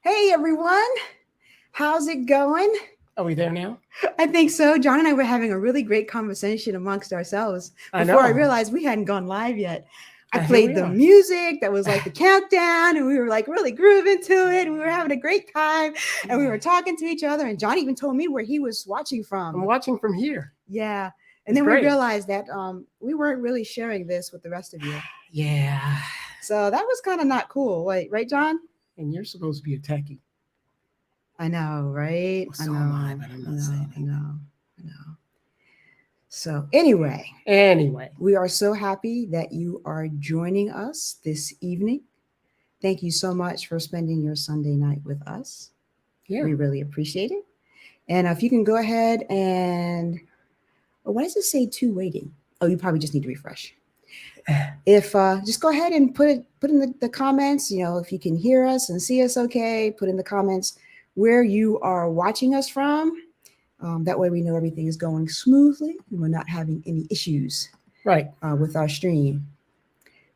Hey everyone, how's it going? Are we there now? I think so. John and I were having a really great conversation amongst ourselves I before I know. realized we hadn't gone live yet. I Here played we the are. music that was like the countdown, and we were like really grooving to it, and we were having a great time, and we were talking to each other. And John even told me where he was watching I'm from. watching from here. Yeah. And It's then we great. realized that we weren't really sharing this with the rest of you. Yeah. So that was kind of not cool. Right, John? And you're supposed to be a techie. I know, right? So am I, but I'm not saying I know. So anyway, Anyway, we are so happy that you are joining us this evening. Thank you so much for spending your Sunday night with us. yeah. We really appreciate it. And if you can go ahead and, why does it say two waiting? Oh, you probably just need to refresh. If just go ahead and put in the comments, if you can hear us and see us okay, put in the comments where you are watching us from. That way we know everything is going smoothly and we're not having any issues Right. with our stream.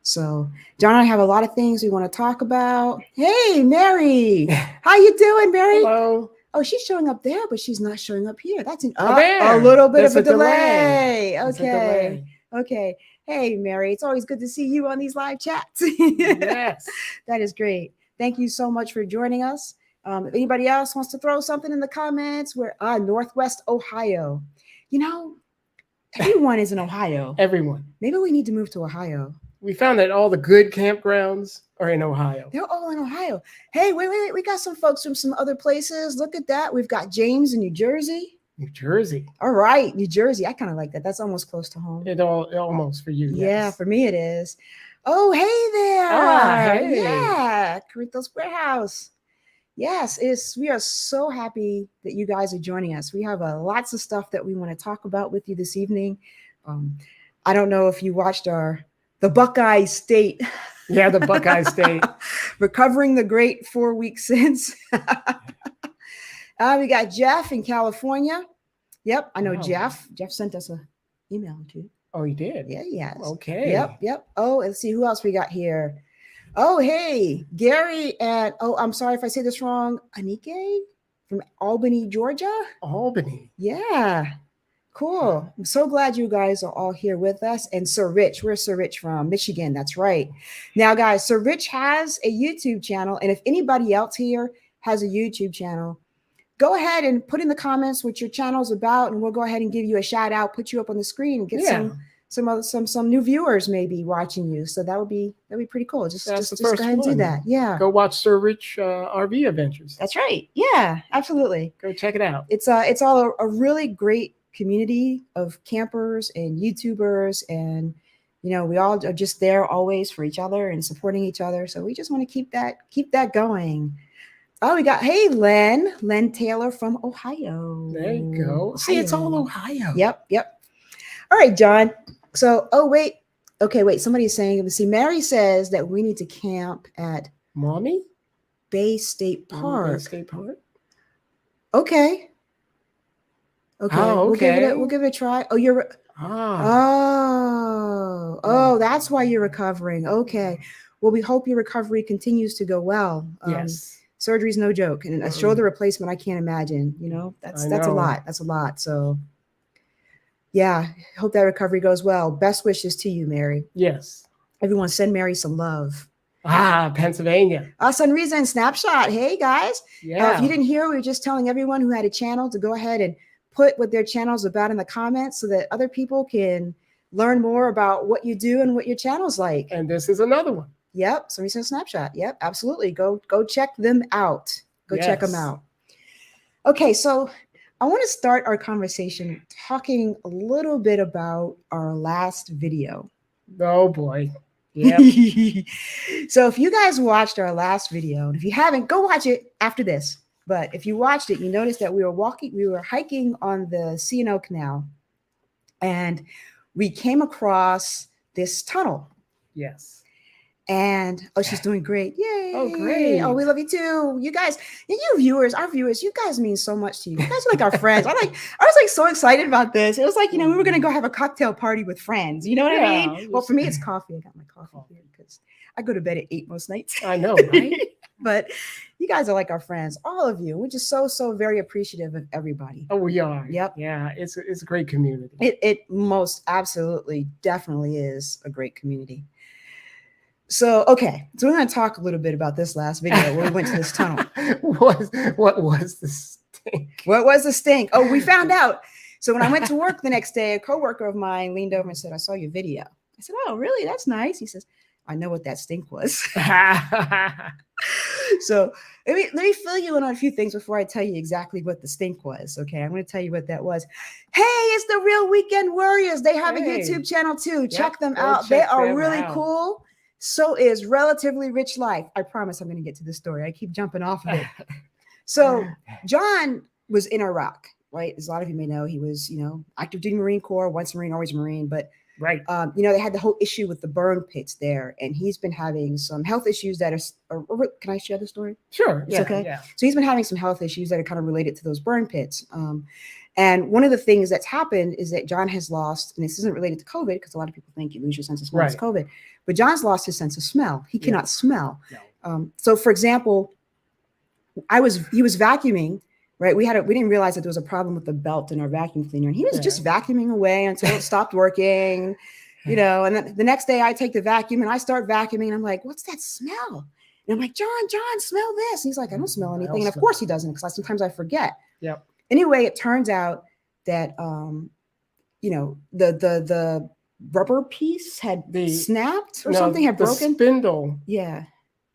So John and I have a lot of things we want to talk about. Hey, Mary, how you doing, Mary? Hello. Oh, she's showing up there, but she's not showing up here. That's There. a little bit There's of a a delay. There's a Okay. delay. Okay. Hey, Mary, it's always good to see you on these live chats. Yes. That is great. Thank you so much for joining us. If anybody else wants to throw something in the comments, we're Northwest Ohio. Everyone is in Ohio. Everyone. Maybe we need to move to Ohio. We found that all the good campgrounds are in Ohio. They're all in Ohio. Hey, wait. We got some folks from some other places. Look at that. We've got James in New Jersey. New Jersey. All right, New Jersey. I kind of like that. That's almost close to home. It almost for you. Yeah, Yes. for me it is. Oh, hey there. Hey. Yeah, Corinthos Warehouse. Yes, we are so happy that you guys are joining us. We have lots of stuff that we want to talk about with you this evening. I don't know if you watched the Buckeye State. Yeah, the Buckeye State. Recovering the great 4 weeks since. We got Jeff in California. Yep, I know. Wow. Jeff. Jeff sent us an email too. Oh, he did? Yeah, yes. Okay. Yep. Oh, let's see who else we got here. Oh, hey, Gary and, I'm sorry if I say this wrong, Anike from Albany, Georgia. Albany. Yeah, cool. I'm so glad you guys are all here with us. And Sir Rich, where's Sir Rich from? Michigan, that's right. Now, guys, Sir Rich has a YouTube channel. And if anybody else here has a YouTube channel, go ahead and put in the comments what your channel's about, and we'll go ahead and give you a shout out, put you up on the screen, and get some new viewers maybe watching you. So that'd be pretty cool. Just go ahead and do that. Yeah. Go watch Sir Rich RV Adventures. That's right. Yeah, absolutely. Go check it out. It's all a really great community of campers and YouTubers, and we all are just there always for each other and supporting each other. So we just want to keep that going. Oh, we got, hey, Len Taylor from Ohio. There you go. See, it's all Ohio. Yep. All right, John. So, wait. Okay, wait. Somebody's saying, see, Mary says that we need to camp at Mommy? Bay State Park. Bay State Park? Okay. Oh, okay. We'll give it a try. Oh, that's why you're recovering. Okay. Well, we hope your recovery continues to go well. Yes. Surgery's no joke, and a shoulder replacement, I can't imagine. That's a lot. That's a lot. So, yeah, hope that recovery goes well. Best wishes to you, Mary. Yes. Everyone, send Mary some love. Pennsylvania. Sunrisa and Snapshot. Hey, guys. Yeah. If you didn't hear, we were just telling everyone who had a channel to go ahead and put what their channel's about in the comments so that other people can learn more about what you do and what your channel's like. And this is another one. Yep, Sunrisa Snapshot. Yep, absolutely. Go check them out. Check them out. Okay, so I want to start our conversation talking a little bit about our last video. Oh boy. Yeah. So if you guys watched our last video, and if you haven't, go watch it after this. But if you watched it, you noticed that we were hiking on the C&O Canal, and we came across this tunnel. Yes. And she's doing great. Yay. Oh, great. Oh, we love you too. You guys, and you viewers, our viewers, you guys mean so much to you. You guys are like our friends. I was like so excited about this. It was like, we were gonna go have a cocktail party with friends. You know what I mean? Well, for me, it's coffee. I got my coffee here because I go to bed at 8 most nights. I know, right? But You guys are like our friends, all of you. We're just so very appreciative of everybody. Oh, we are. Yep. Yeah, it's a great community. It most absolutely definitely is a great community. So okay, so we're going to talk a little bit about this last video where we went to this tunnel. What was the stink? What was the stink? Oh, we found out. So when I went to work the next day, a coworker of mine leaned over and said, "I saw your video." I said, "Oh, really? That's nice." He says, "I know what that stink was." So let me fill you in on a few things before I tell you exactly what the stink was. Okay, I'm going to tell you what that was. Hey, it's the Real Weekend Warriors. They have a YouTube channel too. Check them out. They are really cool. So is Relatively Rich Life. I promise I'm going to get to the story. I keep jumping off of it. So John was in Iraq, right? As a lot of you may know, he was, active duty Marine Corps, once Marine, always Marine. But, right. They had the whole issue with the burn pits there. And he's been having some health issues that can I share the story? Sure. It's okay. Yeah. So he's been having some health issues that are kind of related to those burn pits. And one of the things that's happened is that John has lost, and this isn't related to COVID because a lot of people think you lose your sense of smell as COVID, but John's lost his sense of smell. He cannot smell. No. So for example, he was vacuuming, right? We didn't realize that there was a problem with the belt in our vacuum cleaner, and he was just vacuuming away until it stopped working, and then the next day I take the vacuum and I start vacuuming and I'm like, what's that smell? And I'm like, John, smell this. And he's like, I don't smell anything. And of course he doesn't, because sometimes I forget. Yep. Anyway, it turns out that the rubber piece had snapped or something, had broken. The spindle. Yeah.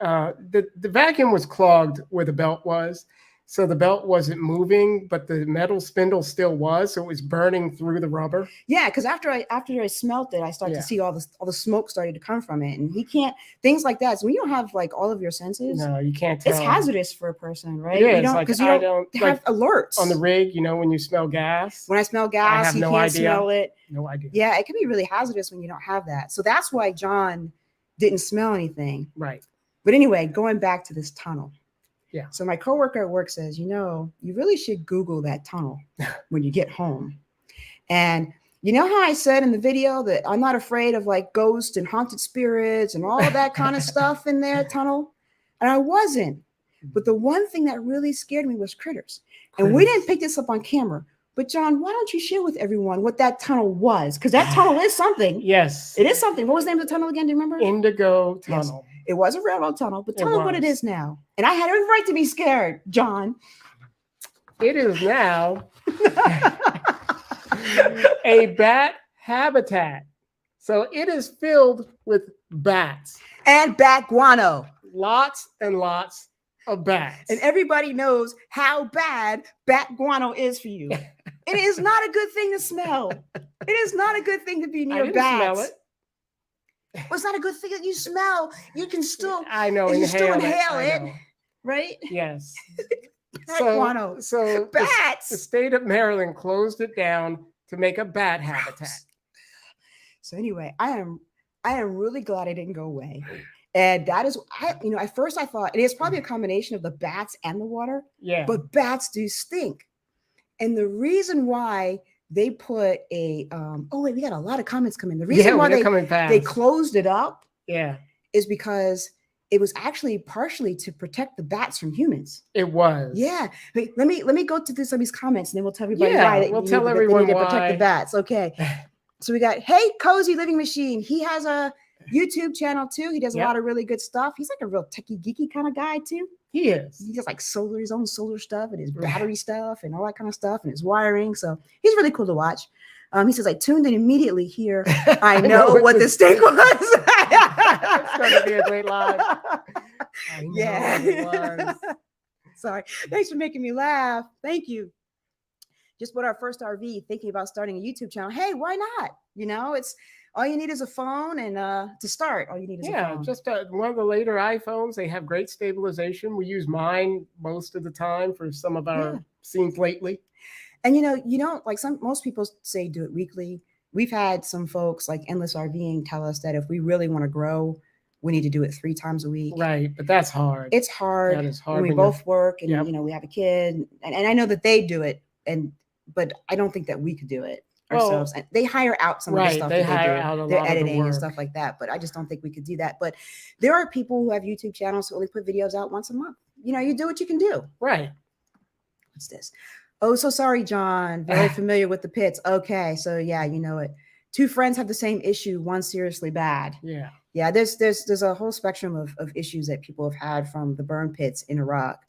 The vacuum was clogged where the belt was. So the belt wasn't moving, but the metal spindle still was. So it was burning through the rubber. Yeah, because after I smelt it, I started to see all the smoke started to come from it. And he can't, things like that. So when you don't have like all of your senses, no, you can't tell. It's hazardous for a person, right? It is. Because you don't have alerts. On the rig, when you smell gas. When I smell gas, you can't smell it. No idea. Yeah, it can be really hazardous when you don't have that. So that's why John didn't smell anything. Right. But anyway, going back to this tunnel. Yeah. So my coworker at work says, you really should Google that tunnel when you get home. And you know how I said in the video that I'm not afraid of like ghosts and haunted spirits and all that kind of stuff in their tunnel? And I wasn't. But the one thing that really scared me was critters. And we didn't pick this up on camera. But John, why don't you share with everyone what that tunnel was? Because that tunnel is something. Yes. It is something. What was the name of the tunnel again? Do you remember? Indigo Tunnel. Yes. It was a railroad tunnel, but tell them what it is now. And I had every right to be scared, John. It is now a bat habitat. So it is filled with bats. And bat guano. Lots and lots of bats. And everybody knows how bad bat guano is for you. It is not a good thing to smell. It is not a good thing to be near bats. Smell it. Well, it's not a good thing that you smell. You can still, I know, inhale it, right? Yes. So bats. The state of Maryland closed it down to make a bat habitat. So anyway, I am really glad I didn't go away. And that is, at first I thought it is probably a combination of the bats and the water. Yeah. But bats do stink. And the reason why they put we got a lot of comments coming. The reason why they closed it up is because it was actually partially to protect the bats from humans. It was. Yeah. Let me go to some of these comments and then we'll tell everybody why. We'll tell everyone to protect the bats. Okay. So we got, hey, Cozy Living Machine. He has a YouTube channel too. He does a lot of really good stuff. He's like a real techie geeky kind of guy too. He is. He does like his own solar stuff and his battery stuff and all that kind of stuff and his wiring. So he's really cool to watch. He says, I tuned in immediately here. I know what the stink was. It's going to be a great live. I know it was. Sorry. Thanks for making me laugh. Thank you. Just bought our first RV, thinking about starting a YouTube channel. Hey, why not? It's all you need is a phone, and to start, all you need is a phone. Just one of the later iPhones. They have great stabilization. We use mine most of the time for some of our scenes lately. And most people say do it weekly. We've had some folks like Endless RVing tell us that if we really want to grow, we need to do it 3 times a week. Right, but that's hard. It's hard. That is hard. We both work, and we have a kid, and I know that they do it, but I don't think that we could do it ourselves. And they hire out some of the stuff. They hire out a lot of editing and stuff like that. But I just don't think we could do that. But there are people who have YouTube channels who only put videos out once a month. you do what you can do. Right. What's this? Oh, so sorry, John. Very familiar with the pits. Okay, so yeah, you know it. Two friends have the same issue. One seriously bad. Yeah. Yeah, there's a whole spectrum of issues that people have had from the burn pits in Iraq.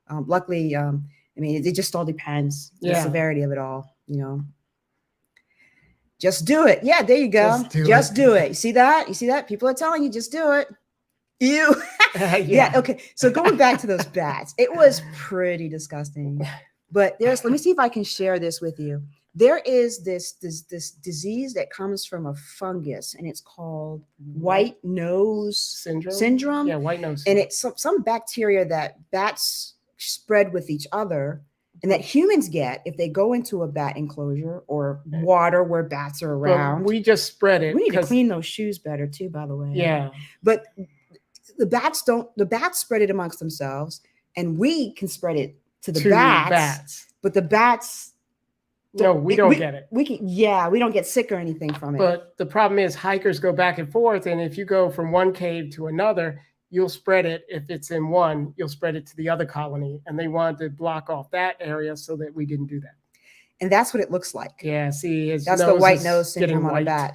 Luckily, I mean, it just all depends the severity of it all. Just do it. Yeah, there you go. Just do it. You see that? You see that? People are telling you, just do it. You. Yeah. Okay. So going back to those bats, it was pretty disgusting. But let me see if I can share this with you. There is this disease that comes from a fungus, and it's called white nose syndrome. Yeah, white nose. And it's some bacteria that bats spread with each other, and that humans get if they go into a bat enclosure or water where bats are around. But we just spread it. We need to clean those shoes better too, by the way. Yeah. But the bats spread it amongst themselves, and we can spread it to the bats. But the bats, no, we don't get it. We don't get sick or anything from it. But the problem is hikers go back and forth, and if you go from one cave to another, you'll spread it. If it's in one, you'll spread it to the other colony, and they wanted to block off that area so that we didn't do that. And that's what it looks like. Yeah, see, that's the white nose syndrome on a bat.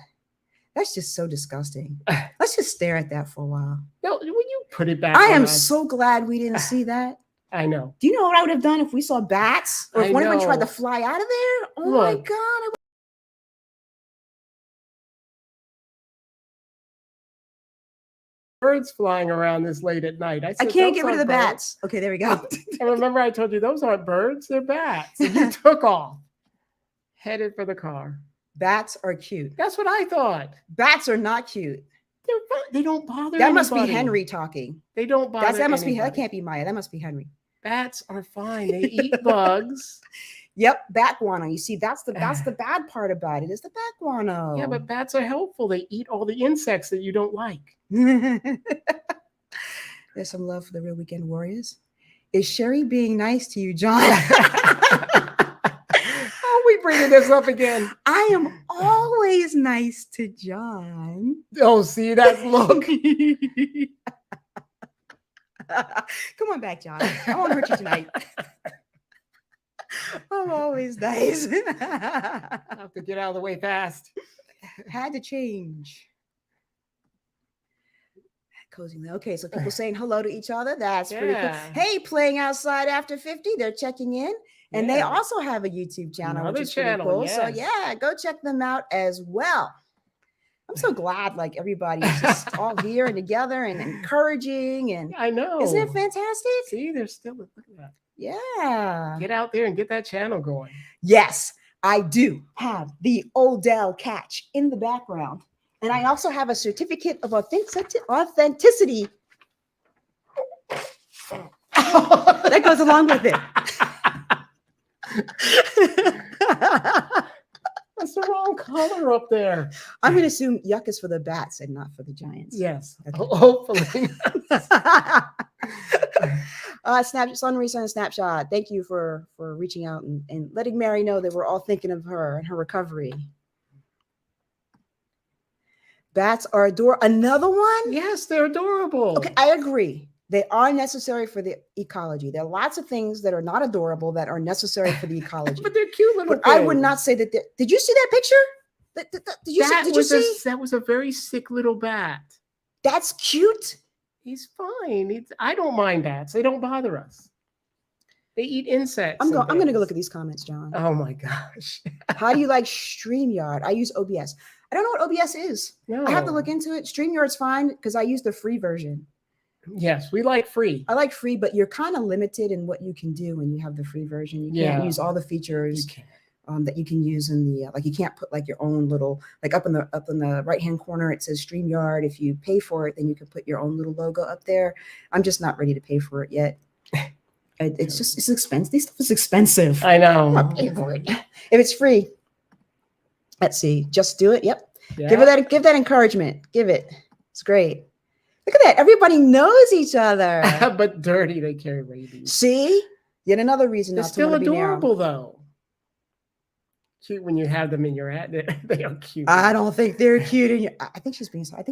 That's just so disgusting. Let's just stare at that for a while. No, when you put it back, I am so glad we didn't see that. I know. Do you know what I would have done if we saw bats, or if one of them tried to fly out of there? Oh my God. Birds flying around this late at night. I can't get rid of the bats. Okay, there we go. I remember I told you those aren't birds, they're bats. And you took off, headed for the car. Bats are cute. That's what I thought. Bats are not cute. They don't bother That must be Henry talking. They don't bother that can't be Maya. That must be Henry. Bats are fine. They eat bugs. Yep, bat guano. You see, that's the bad part about it is the bat guano. Yeah, but bats are helpful. They eat all the insects that you don't like. There's some love for the Real Weekend Warriors. Is Sherry being nice to you, John? Are we bringing this up again? I am always nice to John. Oh, see that look. Come on back, John. I won't hurt you tonight. I'm always nice. I have to get out of the way fast. Had to change. Cozy. Okay, so people saying hello to each other. That's pretty cool. Hey, playing outside after 50. They're checking in. And they also have a YouTube channel, which is pretty cool. Yes. So yeah, go check them out as well. I'm so glad like everybody's just all here and together and encouraging. And I know. Isn't it fantastic? See, they're still, look at that. Yeah. Get out there and get that channel going. Yes, I do have the Odell catch in the background. And I also have a certificate of authenticity. That goes along with it. That's the wrong color up there. I'm going to assume yuck is for the bats and not for the Giants. Yes, okay. Hopefully. Sunray sent a snapshot. Thank you for reaching out and letting Mary know that we're all thinking of her and her recovery. Bats are adorable. Another one? Yes, they're adorable. Okay, I agree. They are necessary for the ecology. There are lots of things that are not adorable that are necessary for the ecology. But they're cute little things. I would not say that. Did you see that picture? Did you see? That was a very sick little bat. That's cute. He's fine. I don't mind bats. They don't bother us. They eat insects. I'm going to go look at these comments, John. Oh my gosh. How do you like StreamYard? I use OBS. I don't know what OBS is. No. I have to look into it. StreamYard's fine because I use the free version. Yes, we like free. I like free, but you're kind of limited in what you can do when you have the free version. You can't use all the features that you can use in the like. You can't put like your own little like up in the right hand corner. It says StreamYard. If you pay for it, then you can put your own little logo up there. I'm just not ready to pay for it yet. It's expensive. This stuff is expensive. I know. I'm not paying for it. If it's free, let's see. Just do it. Yep. Yeah. Give that encouragement. Give it. It's great. Look at that. Everybody knows each other. But dirty, they carry rabies. See? Yet another reason They're not still to be adorable, though. Cute when you have them in your ad. They are cute. I don't think they're cute. I think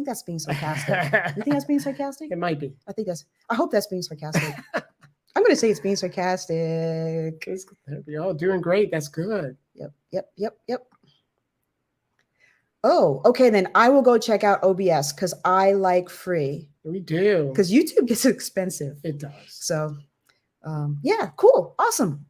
that's being sarcastic. You think that's being sarcastic? It might be. I hope that's being sarcastic. going to say it's being sarcastic. We're all doing great. That's good. Yep. Oh, okay. Then I will go check out OBS because I like free. We do. Because YouTube gets expensive. It does. So, yeah, cool. Awesome.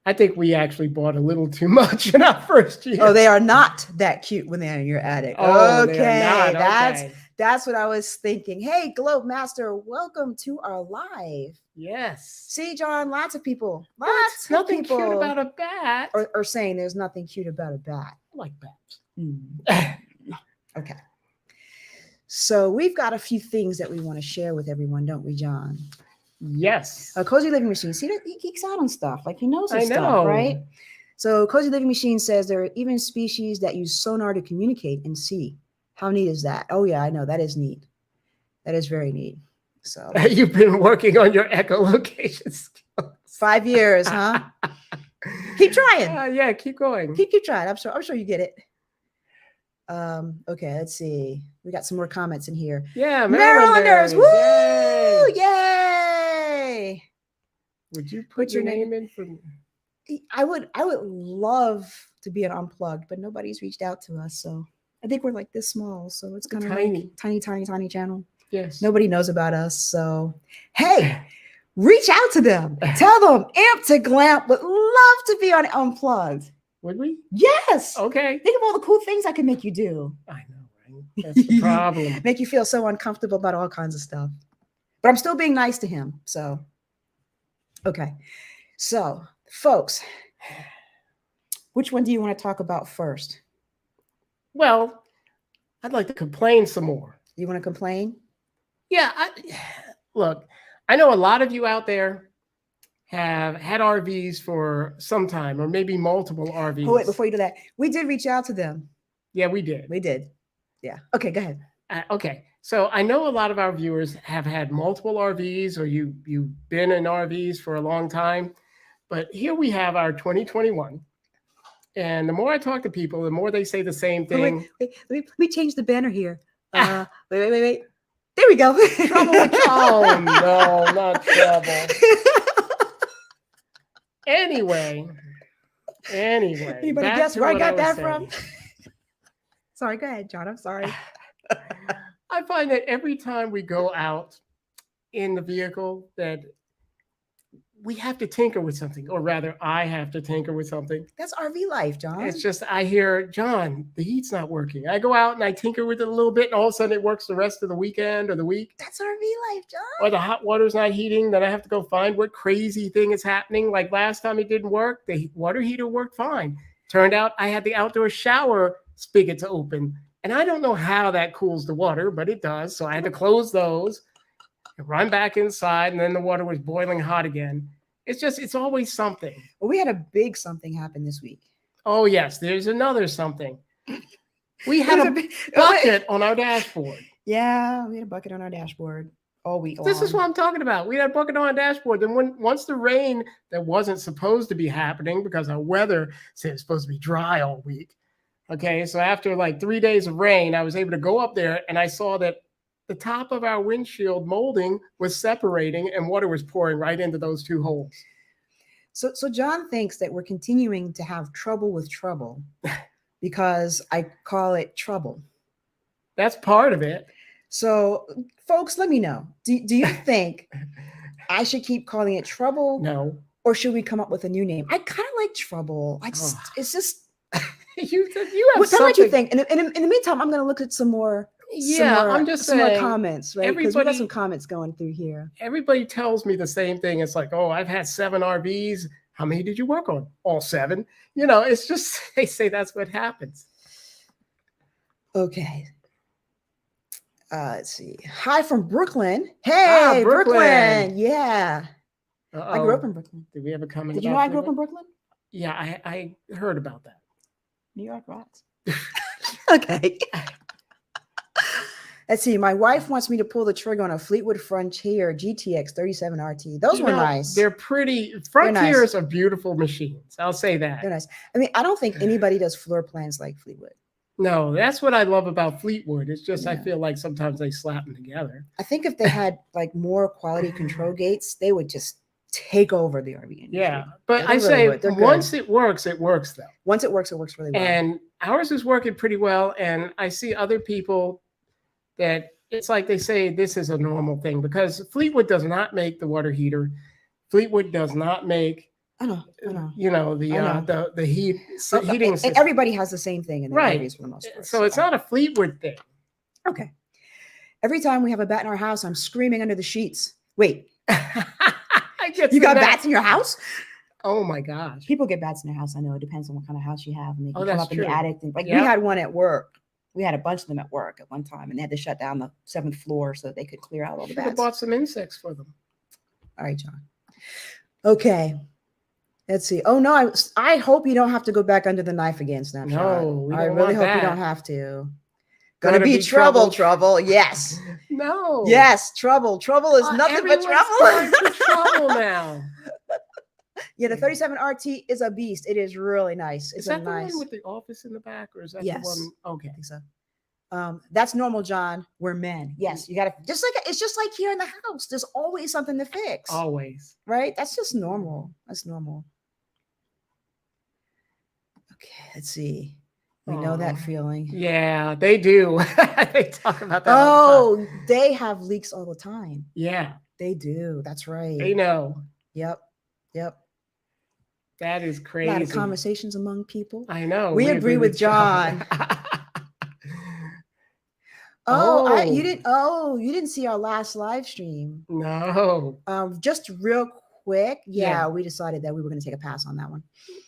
I think we actually bought a little too much in our first year. Oh, they are not that cute when they're in your attic. Oh, Okay. they are not. Okay. That's what I was thinking. Hey, Globe Master, welcome to our live. Yes. See, John, lots of people. Lots of nothing people cute about a bat. Are saying there's nothing cute about a bat. I like bats. Okay. So we've got a few things that we want to share with everyone, don't we, John? Yes. A Cozy Living Machine. See, that he geeks out on stuff. Like he knows his stuff, right? So Cozy Living Machine says there are even species that use sonar to communicate and see. How neat is that? Oh, yeah, I know. That is neat. That is very neat. So you've been working on your echolocation skills. 5 years, huh? Keep trying. Yeah, keep going. Keep trying. I'm sure you get it. Okay, let's see. We got some more comments in here. Yeah, Marylanders. Woo! Yay! Yay! Would you put your name in for me? I would love to be an Unplugged, but nobody's reached out to us. So I think we're like this small. So it's kind of like tiny channel. Yes. Nobody knows about us. So hey, reach out to them. Tell them Amp to Glamp would love to be on Unplugged. Would we? Yes. Okay. Think of all the cool things I can make you do. I know, right? That's the problem. Make you feel so uncomfortable about all kinds of stuff. But I'm still being nice to him. So, okay. So, folks, which one do you want to talk about first? Well, I'd like to complain some more. You want to complain? Yeah. Look, I know a lot of you out there have had RVs for some time, or maybe multiple RVs. Oh, wait, before you do that, we did reach out to them. Yeah, we did. We did. Yeah. Okay, go ahead. Okay. So I know a lot of our viewers have had multiple RVs, or you've been in RVs for a long time. But here we have our 2021. And the more I talk to people, the more they say the same thing. Wait, let me change the banner here. Wait. There we go. Trouble with oh, no, not trouble. Anyway. Anybody guess where I got that from? Sorry, go ahead, John. I'm sorry. I find that every time we go out in the vehicle that we have to tinker with something, or rather I have to tinker with something. That's RV life, John. It's just, I hear, John, the heat's not working. I go out and I tinker with it a little bit, and all of a sudden it works the rest of the weekend or the week. That's RV life, John. Or the hot water's not heating. Then I have to go find what crazy thing is happening. Like last time it didn't work. The water heater worked fine. Turned out I had the outdoor shower spigots open. And I don't know how that cools the water, but it does. So I had to close those and run back inside. And then the water was boiling hot again. It's always something. Well, we had a big something happen this week. Oh, yes. There's another something. We had a bucket on our dashboard. Yeah, we had a bucket on our dashboard all week long. This is what I'm talking about. We had a bucket on our dashboard. Then once the rain that wasn't supposed to be happening, because our weather said it's supposed to be dry all week. Okay, so after like 3 days of rain, I was able to go up there and I saw that the top of our windshield molding was separating and water was pouring right into those two holes. So John thinks that we're continuing to have trouble with trouble because I call it trouble. That's part of it. So folks, let me know. Do you think I should keep calling it trouble? No. Or should we come up with a new name? I kind of like trouble. It's just you have tell me what you think. And in the meantime, I'm going to look at some more. I'm just saying, some more comments, right? Because we got some comments going through here. Everybody tells me the same thing. It's like, oh, I've had 7 RVs. How many did you work on? All 7. You know, it's just, they say that's what happens. Okay. Let's see. Hi from Brooklyn. Hey, Brooklyn. Yeah. I grew up in Brooklyn. Did we have a comment? Did you know I grew up in Brooklyn? Yeah, I heard about that. New York rocks. Okay. Let's see. My wife wants me to pull the trigger on a Fleetwood Frontier GTX 37 RT. Those were nice. They're pretty. Frontiers are beautiful machines. I'll say that. They're nice. I mean, I don't think anybody does floor plans like Fleetwood. No, that's what I love about Fleetwood. It's just, I feel like sometimes they slap them together. I think if they had like more quality control gates, they would just take over the RV industry. Yeah, but Yeah, I they really say would. They're good. once it works though. Once it works really well. And ours is working pretty well. And I see other people that it's like they say this is a normal thing because Fleetwood does not make the water heater. Fleetwood does not make, I know. the heating And system. everybody has the same thing in their Right. RVs for the most part. So it's not a Fleetwood thing. Okay. Every time we have a bat in our house, I'm screaming under the sheets. Wait, you got bats in your house? Oh my gosh. People get bats in their house. I know it depends on what kind of house you have. And they can come that's up in the true. attic. And, like Yep. we had one at work. We had a bunch of them at work at one time, and they had to shut down the 7th floor so they could clear out all the Should have bats. bought some insects for them. All right, John. Okay. Let's see. Oh no, I hope you don't have to go back under the knife again, Snapshot. No, we I don't really want hope you that. don't have to. Gonna be trouble. Yes. No. Yes, trouble. Trouble is nothing but Everyone's trouble. going for trouble now. Yeah, the 37 RT is a beast. It is really nice. It's Is that a the nice. one with the office in the back, or is that Yes. the one? Okay. I think so. That's normal, John. We're men. Yes, you gotta it's just like here in the house. There's always something to fix. Always. Right? That's just normal. That's normal. Okay, let's see. We know that Aw. feeling. Yeah, they do. They talk about that. all the time. Oh, they have leaks all the time. Yeah, They do. That's right. they know. Yep. That is A crazy. lot of conversations among people. I know. We agree with John. Oh. You didn't see our last live stream. No. Just real quick. Yeah, Yeah. we decided that we were going to take a pass on that one.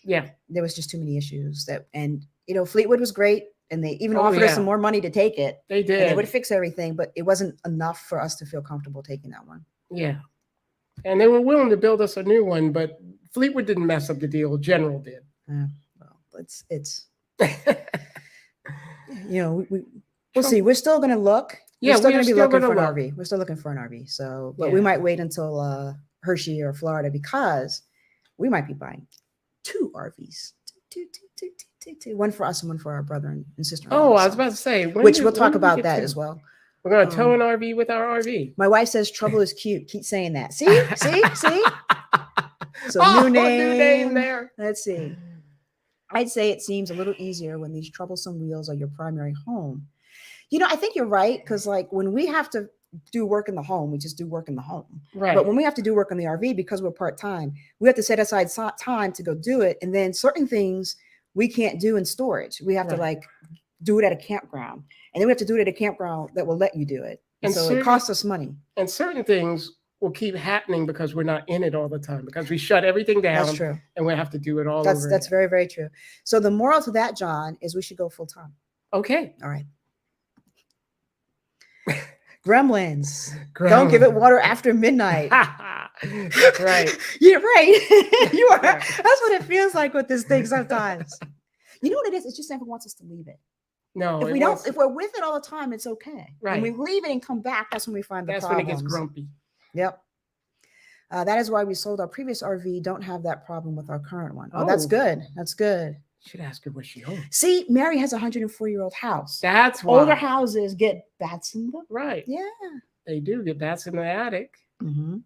Yeah. There was just too many issues and Fleetwood was great. And they even Oh, offered us yeah. some more money to take it. They And they did. would fix everything, but it wasn't enough for us to feel comfortable taking that one. Yeah. And they were willing to build us a new one, but Fleetwood didn't mess up the deal. General did. Well, it's we'll see. We're still going to look. Yeah, we're still we going are to be still looking for gonna an look. RV. We're still looking for an RV. So, but we Yeah. might wait until Hershey or Florida because we might be buying 2 RVs. Two. One for us and one for our brother and sister. Oh, I was about to say. Which we'll talk about that as well. We're going to tow an RV with our RV. My wife says trouble is cute. Keep saying that. See? So Oh, new name there. Let's see. I'd say it seems a little easier when these troublesome wheels are your primary home. I think you're right because like when we have to do work in the home, we just do work in the home. Right. But when we have to do work on the RV because we're part-time, we have to set aside time to go do it. And then certain things we can't do in storage. We have to Right. like do it at a campground. And then we have to do it at a campground that will let you do it. And And so certain- it costs us money. And certain things will keep happening because we're not in it all the time, because we shut everything down That's true. and we have to do it all That's over. very, very true. So the moral to that, John, is we should go full-time. Okay. All right. Gremlins. Don't give it water after midnight. That's right. You're right. You are. Yeah. That's what it feels like with this thing sometimes. You know what it is? It's just never wants us to leave it. No, If it we don't, wants- if we're with it all the time, it's okay. Right. When we leave it and come back, that's when we find the that's problems. when it gets grumpy. Yep. That is why we sold our previous RV. Don't have that problem with our current one. Oh, that's Oh. good. That's good. Should ask her what she owns. See, Mary has a 104-year-old house. That's why. Older houses get bats in them. Right. Yeah. They do get bats in the attic. Mhm.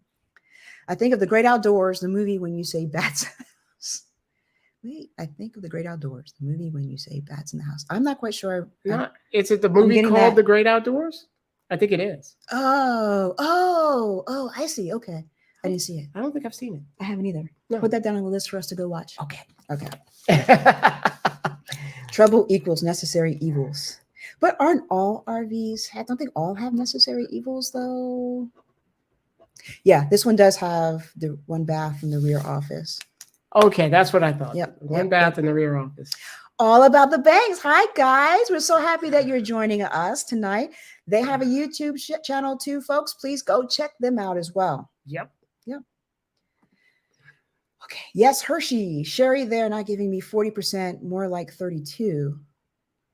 I think of The Great Outdoors, the movie when you say bats in the house. Wait, I think of The Great Outdoors, the movie when you say bats in the house. I'm not quite sure. Is it the movie getting called that. The Great Outdoors? I think it is. Oh, I see. Okay. I didn't see it. I don't think I've seen I haven't either. No. Put that down on the list for us to go watch. it. Okay. Okay. Trouble equals necessary evils. But aren't all RVs, I don't think all have necessary evils though. Yeah, this one does have the one bath in the rear office. Okay, that's what I thought. Yep, One yep, bath in the rear office. All about the banks. Hi, guys. We're so happy that you're joining us tonight. They have a YouTube channel too, folks. Please go check them out as well. Yep. Okay. Yes, Hershey. Sherry, they're not giving me 40%, more like 32.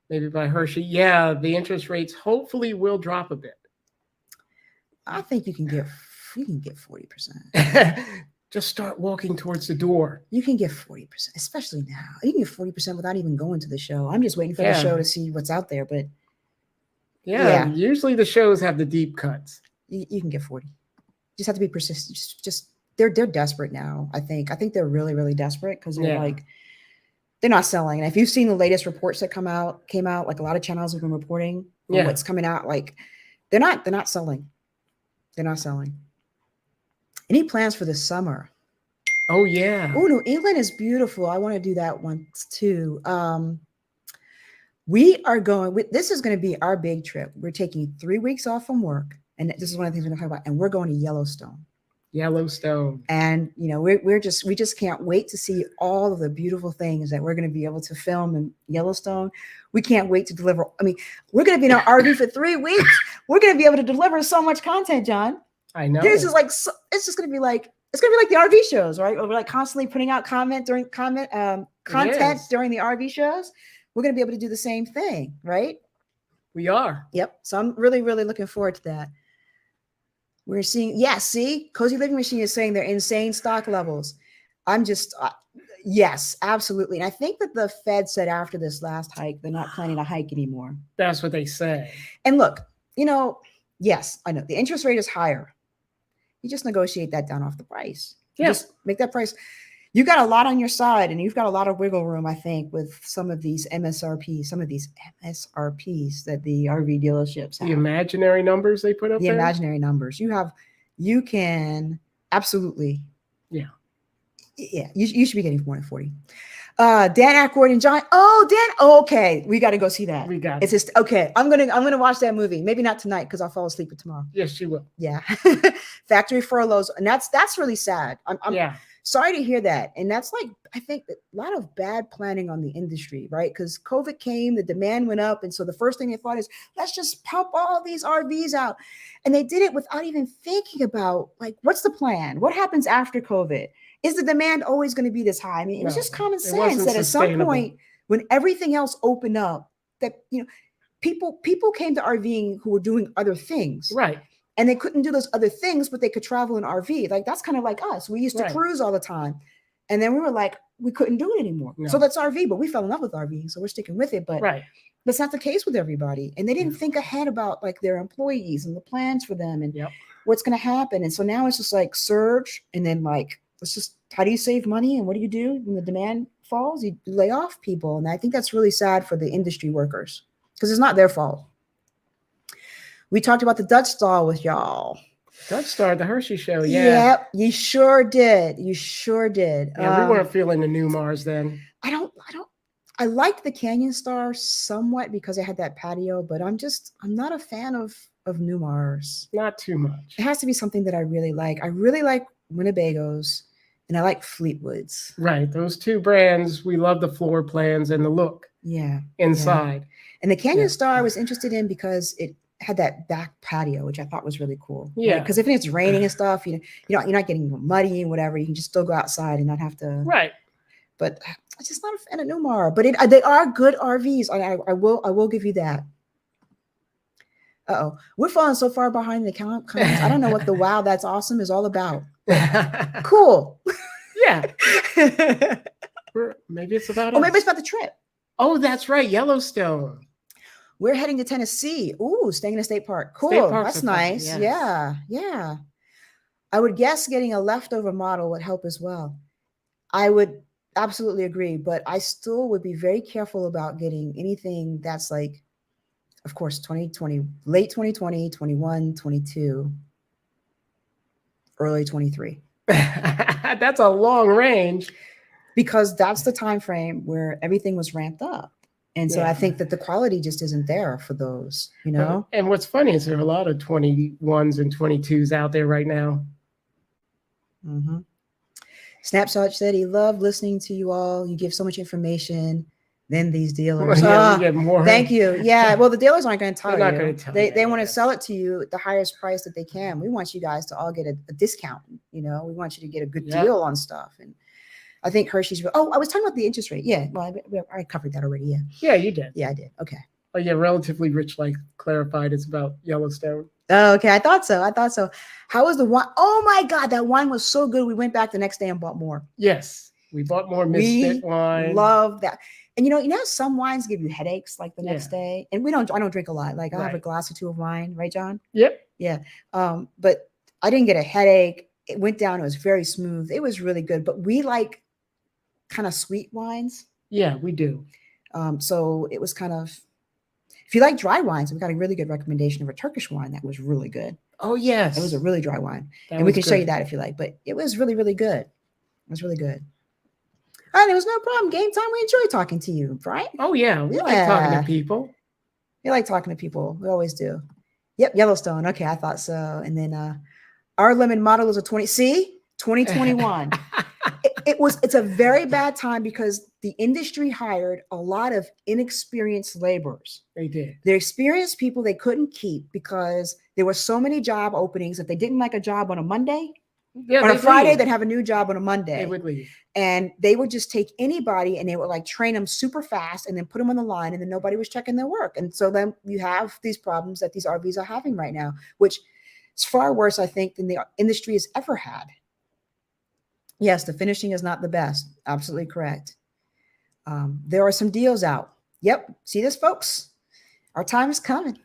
Maybe by Hershey. Yeah, the interest rates hopefully will drop a bit. I think you can get 40%. Just start walking towards the door. You can get 40%, especially now. You can get 40% without even going to the show. I'm just waiting for the Yeah. show to see what's out there, but Yeah, Yeah. usually the shows have the deep cuts. you can get 40. Just have to be persistent. Just they're desperate now. I think they're really, really desperate because they're Yeah. like, they're not selling. And if you've seen the latest reports that came out, like a lot of channels have been reporting on Yeah. what's coming out, like they're not selling. They're not selling. Any plans for the summer? Oh yeah. Oh, New England is beautiful. I want to do that one too. We are going, this is going to be our big trip. We're taking 3 weeks off from work. And this is one of the things we're going to talk about. And we're going to Yellowstone. Yellowstone. And, you know, we just can't wait to see all of the beautiful things that we're going to be able to film in Yellowstone. We can't wait to deliver. I mean, we're going to be in our RV for 3 weeks. We're going to be able to deliver so much content, John. I know. This is like, it's just going to be like, it's going to be like the RV shows, right? We're like constantly putting out content during the RV shows. We're going to be able to do the same thing, right? We are. Yep. So I'm really, really looking forward to that. We're seeing, see, Cozy Living Machine is saying they're insane stock levels. I'm just, yes, absolutely. And I think that the Fed said after this last hike, they're not planning to hike anymore. That's what they say. And look, you know, yes, I know the interest rate is higher. You just negotiate that down off the price. You just make that price. You got a lot on your side and you've got a lot of wiggle room, I think, with some of these MSRPs that the RV dealerships have. The imaginary numbers they put up there? The imaginary numbers. You can absolutely. Yeah. Yeah. You should be getting more than 40. Dan Aykroyd and John. Oh, Dan. Oh, okay. We got to go see that. We got it's just okay. I'm gonna watch that movie. Maybe not tonight because I'll fall asleep tomorrow. Yes, you will. Yeah. Factory furloughs. And that's really sad. I'm sorry to hear that. And that's like, I think a lot of bad planning on the industry, right? Because COVID came, the demand went up. And so the first thing they thought is, let's just pump all these RVs out. And they did it without even thinking about, like, what's the plan? What happens after COVID? Is the demand always going to be this high? I mean, it was just common sense that at some point, when everything else opened up, that, you know, people came to RVing who were doing other things. Right. And they couldn't do those other things, but they could travel in RV. Like, that's kind of like us. We used to cruise all the time. And then we were like, we couldn't do it anymore. No. So that's RV, but we fell in love with RV. So we're sticking with it. But that's not the case with everybody. And they didn't think ahead about like their employees and the plans for them and what's going to happen. And so now it's just like surge. And then like, let's just, how do you save money? And what do you do when the demand falls? You lay off people. And I think that's really sad for the industry workers because it's not their fault. We talked about the Dutch Star with y'all. Dutch Star, the Hershey show. Yeah. Yep, you sure did. You sure did. Yeah, we weren't feeling the Newmars then. I liked the Canyon Star somewhat because I had that patio, but I'm not a fan of Newmars. Not too much. It has to be something that I really like. I really like Winnebagos and I like Fleetwoods. Right. Those two brands, we love the floor plans and the look. Yeah. Inside. Yeah. And the Canyon Star I was interested in because it had that back patio, which I thought was really cool. Yeah. Because if it's raining and stuff, you're not getting muddy and whatever. You can just still go outside and not have to. Right. But I'm just not a fan of Newmar. But they are good RVs. I will give you that. We're falling so far behind the comments. I don't know what the wow, that's awesome is all about. Cool. Yeah. Maybe it's about. Maybe it's about the trip. Oh, that's right, Yellowstone. We're heading to Tennessee. Ooh, staying in a state park. Cool. That's nice. Yes. Yeah. I would guess getting a leftover model would help as well. I would absolutely agree, but I still would be very careful about getting anything that's like, of course, 2020, late 2020, 21, 22, early 23. That's a long range. Because that's the time frame where everything was ramped up. And so I think that the quality just isn't there for those, you know? And what's funny is there are a lot of 21s and 22s out there right now. Mm-hmm. Snapshot said he loved listening to you all. You give so much information. Then these dealers. We get more. Thank you. Yeah. Well, the dealers aren't going to tell you. They're not going to tell you. They want to sell it to you at the highest price that they can. We want you guys to all get a discount. You know, we want you to get a good deal on stuff. And I think Hershey's. Oh, I was talking about the interest rate. Yeah. Well, I covered that already. Yeah. Yeah, you did. Yeah, I did. Okay. Oh, yeah. Relatively Rich, like clarified, it's about Yellowstone. Oh, okay. I thought so. How was the wine? Oh my God, that wine was so good. We went back the next day and bought more. Yes, we bought more Misfit wine. Love that. And you know, some wines give you headaches like the next day. And I don't drink a lot. Like I'll have a glass or two of wine, right, John? Yep. Yeah. But I didn't get a headache. It went down. It was very smooth. It was really good. But we like kind of sweet wines. Yeah, we do. So it was kind of, if you like dry wines, we got a really good recommendation of a Turkish wine that was really good. Oh, yes. It was a really dry wine. That And we was can show you good. that if you like. But it was really, really good. It was really good. All right, it was no problem. Game time. We enjoy talking to you, right? Oh, yeah. We like talking Yeah. to people. We like talking to people. We always do. Yep, Yellowstone. Okay, I thought so. And then our lemon model is a 2021. It's a very bad time because the industry hired a lot of inexperienced laborers. They did. They're experienced people they couldn't keep because there were so many job openings. If they didn't like a job on a Monday, Yeah, on a they'd Friday, leave. they'd have a new job on a Monday. They would leave. And they would just take anybody and they would like train them super fast and then put them on the line, and then nobody was checking their work. And so then you have these problems that these RVs are having right now, which is far worse, I think, than the industry has ever had. Yes, the finishing is not the best. Absolutely correct. There are some deals out. Yep. See this, folks? Our time is coming.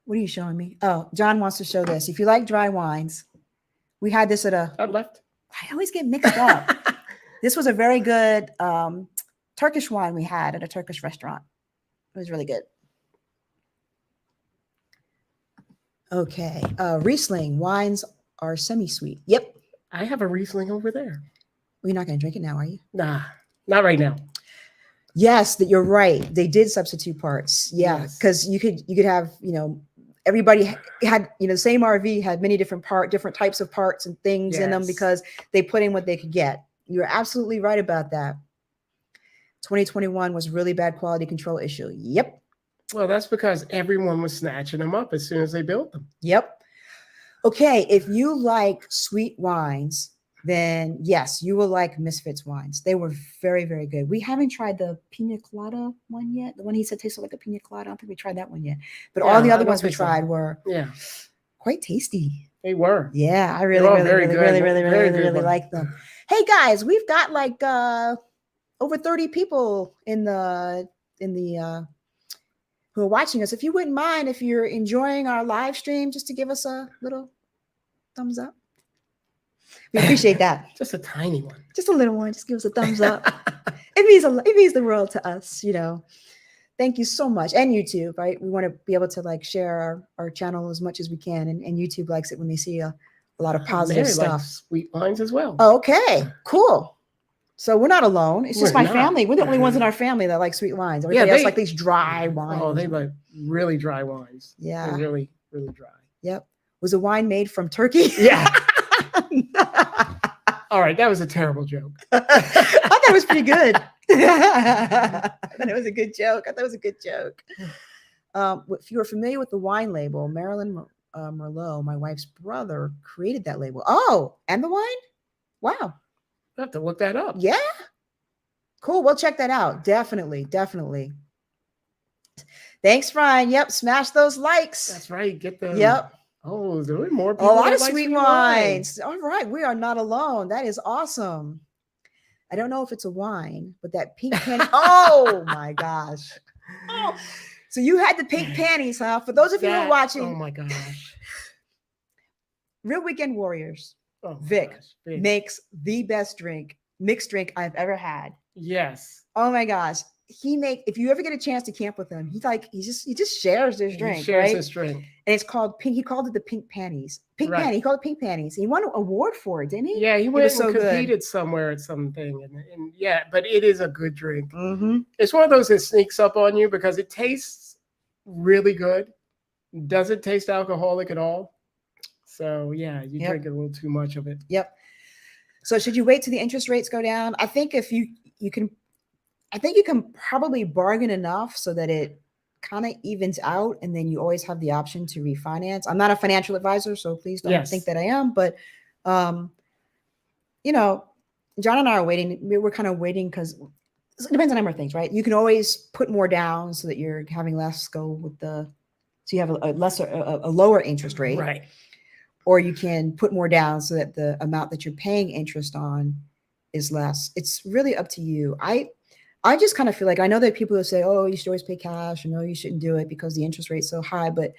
What are you showing me? Oh, John wants to show this. If you like dry wines, we had this at a, I left. I always get mixed up. This was a very good Turkish wine we had at a Turkish restaurant. It was really good. Okay. Riesling wines are semi-sweet. Yep. I have a Riesling over there. Well, you're not going to drink it now, are you? Nah, not right now. Yes, that you're right. They did substitute parts. Yeah, Yes. because you could have, everybody had, the same RV had many different types of parts and things in them Yes. because they put in what they could get. You're absolutely right about that. 2021 was really bad quality control issue. Yep. Well, that's because everyone was snatching them up as soon as they built them. Yep. Okay, if you like sweet wines, then yes, you will like Misfits wines. They were very, very good. We haven't tried the Pina Colada one yet. The one he said tasted like a Pina Colada. I don't think we tried that one yet. But all Yeah, the I other don't ones we think so. tried were Yeah, quite tasty. they were. Yeah, I They're really, all really, very really, good. really, really, Very really, good really ones. like them. Hey guys, we've got like over 30 people in the who are watching us. If you wouldn't mind, if you're enjoying our live stream, just to give us a little thumbs up. We appreciate that. Just a tiny one. Just a little one. Just give us a thumbs up. It means the world to us, Thank you so much. And YouTube, right? We want to be able to like share our channel as much as we can. And YouTube likes it when they see a lot of positive Mary stuff. likes sweet wines as well. Okay, cool. So we're not alone. It's just We're my not. family. We're the only ones in our family that like sweet wines. Everybody else like these dry wines. Oh, they like really dry wines. Yeah. They're really, really dry. Yep. Was a wine made from Turkey? Yeah. All right, that was a terrible joke. I thought it was pretty good. I thought it was a good joke. If you are familiar with the wine label, Marilyn Merlot, my wife's brother, created that label. Oh, and the wine? Wow. I have to look that up. Yeah. Cool. We'll check that out. Definitely. Thanks, Ryan. Yep. Smash those likes. That's right. Get them. Yep. Oh, there are more A people. lot that of like sweet wines. All right. We are not alone. That is awesome. I don't know if it's a wine, but that pink panty. Oh my gosh. Oh. So you had the pink panties, huh? For those of you who are watching, Oh my gosh. Real Weekend Warriors Oh my Vic gosh, Vic. makes the best mixed drink I've ever had. Yes. Oh my gosh. If you ever get a chance to camp with him, he just shares this drink, He shares right? this drink. And it's called pink. He called it the pink panties. Right. He called it pink panties. He won an award for it, didn't he? Yeah, he went was and so good. competed somewhere at something, and yeah, but it is a good drink. Mm-hmm. It's one of those that sneaks up on you because it tastes really good. Doesn't taste alcoholic at all. So yeah, you drink a little too much of it. Yep. So should you wait till the interest rates go down? I think if you can probably bargain enough so that it kind of evens out, and then you always have the option to refinance. I'm not a financial advisor, so please don't think that I am. But John and I are waiting. We're kind of waiting because it depends on a number of things, right? You can always put more down so that you're having less go with so you have a lower interest rate, Right. Or you can put more down so that the amount that you're paying interest on is less. It's really up to you. I just kind of feel like, I know that people will say, oh, you should always pay cash, or no, you shouldn't do it because the interest rate's so high. But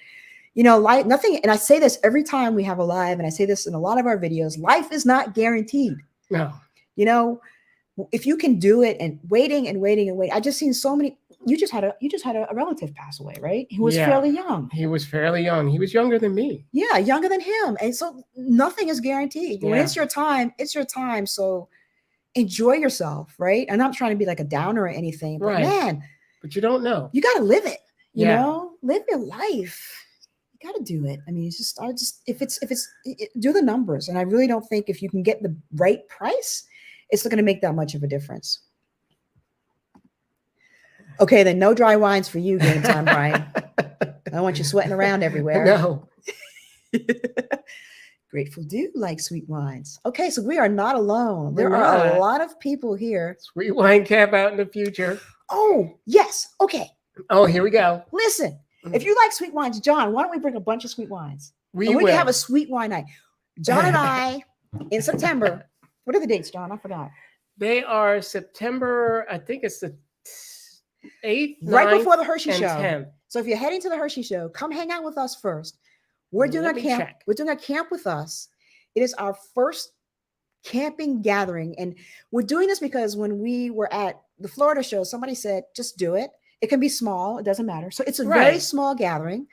life, nothing, and I say this every time we have a live, and I say this in a lot of our videos, life is not guaranteed. No. If you can do it, and waiting and waiting and waiting. I just seen so many. You just had a relative pass away, right? Who was Yeah. fairly young. He was fairly young. He was younger than me. Yeah, younger than him. And so nothing is guaranteed. When Yeah. it's your time, it's your time. So enjoy yourself, right? I'm not trying to be like a downer or anything, but Right. man, But you don't know. you got to live it. Yeah. Live your life. You got to do it. I mean, it's just, do the numbers. And I really don't think if you can get the right price, it's not going to make that much of a difference. Okay, then no dry wines for you, Game Time, Brian. I don't want you sweating around everywhere. No. Grateful do like sweet wines. Okay, so we are not alone. There We're are not. a lot of people here. Sweet wine camp out in the future. Oh, yes. Okay, Oh, here we go. listen. If you like sweet wines, John, why don't we bring a bunch of sweet wines? We And we will. can have a sweet wine night. John and I in September. What are the dates, John? I forgot. They are September, I think it's the 8th, Right 9th, before the Hershey and show. 10th. So if you're heading to the Hershey show, come hang out with us first. We're doing Let a me camp. check. We're doing a camp with us. It is our first camping gathering. And we're doing this because when we were at the Florida show, somebody said, just do it. It can be small. It doesn't matter. So it's a very Right. small gathering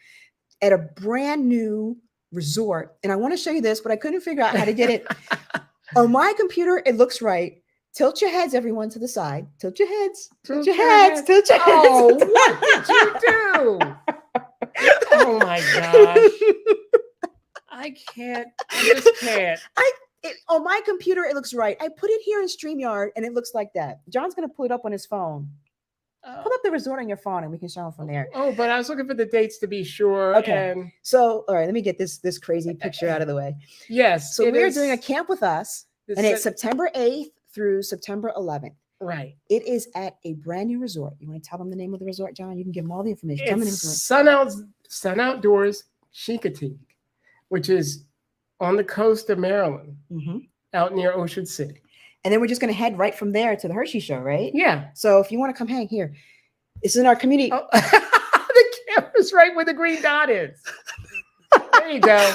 at a brand new resort. And I want to show you this, but I couldn't figure out how to get it. On my computer, it looks right. Tilt your heads, everyone, to the side. Tilt your heads. Tilt your heads. Tilt your heads. Oh, what did you do? Oh my gosh. I just can't. On my computer, it looks right. I put it here in StreamYard and it looks like that. John's going to pull it up on his phone. Pull up the resort on your phone and we can show them from there. Oh, but I was looking for the dates to be sure. Okay. And So, all right, let me get this crazy picture out of the way. yes. So it we are is- doing a camp with us, this and it's is- September 8th through September 11th. right. It is at a brand new resort. You want to tell them the name of the resort, John? You can give them all the information. Tell them the It's information. Sun Outdoors Chincoteague, which is on the coast of Maryland, Mhm. out near Ocean City. And then we're just going to head right from there to the Hershey show, right? Yeah. So if you want to come hang here, it's in our community. Oh, the camera's right where the green dot is. There you go.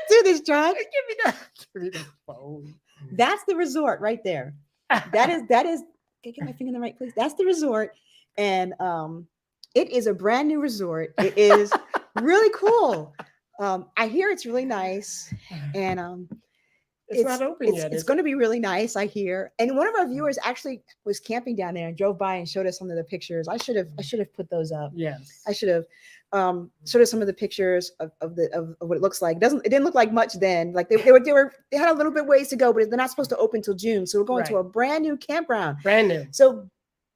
Do this, John. Give me the phone. That's the resort right there. That is. Can I get my finger in the right place? That's the resort, and it is a brand new resort. It is really cool. I hear it's really nice, and It's not open yet. It's is going to be really nice, I hear. And one of our viewers actually was camping down there and drove by and showed us some of the pictures. I should have put those up. it? Yes. I should have showed us some of the pictures of what it looks like. It didn't look like much then. Like they had a little bit ways to go, but they're not supposed to open till June. So we're going to Right. a brand new campground. Brand new. So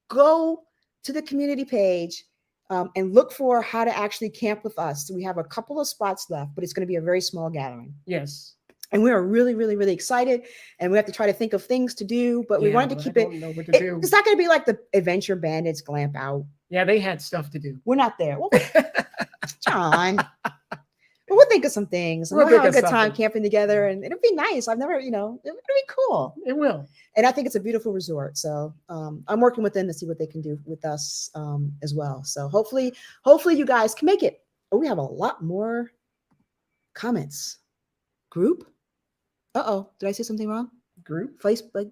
go to the community page and look for how to actually camp with us. So we have a couple of spots left, but it's going to be a very small gathering. Yes. And we are really, really, really excited. And we have to try to think of things to do, but we Yeah, wanted to but keep I it. don't know what to do. It's not going to be like the Adventure Bandits Glamp Out. Yeah, they had stuff to do. We're not there. Well, John. But we'll think of some things. We'll We'll have a think of good time something. camping together, and it'll be nice. It'll be cool. It will. And I think it's a beautiful resort. So I'm working with them to see what they can do with us as well. So hopefully you guys can make it. Oh, we have a lot more comments. Group? Uh-oh. Did I say something wrong? Group. Facebook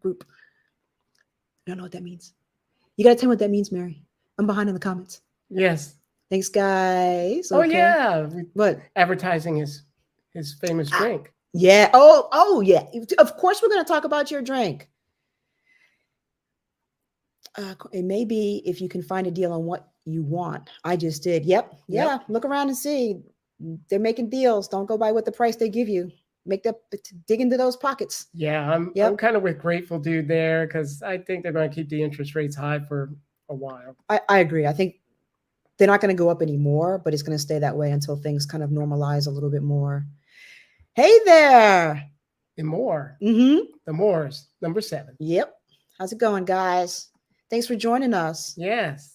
group. I don't know what that means. You gotta tell me what that means, Mary. I'm behind in the comments. Yes. Thanks, guys. Oh Okay. yeah. What? Advertising his famous drink. Yeah. Oh, yeah. Of course, we're gonna talk about your drink. It may be if you can find a deal on what you want. I just did. Yep. Yeah. Yep. Look around and see. They're making deals. Don't go by what the price they give you. Dig into those pockets. Yeah, I'm kind of with Grateful Dude there because I think they're going to keep the interest rates high for a while. I agree. I think they're not going to go up anymore, but it's going to stay that way until things kind of normalize a little bit more. Hey there. The more, Mm-hmm. the Moors, number 7. Yep. How's it going, guys? Thanks for joining us. Yes.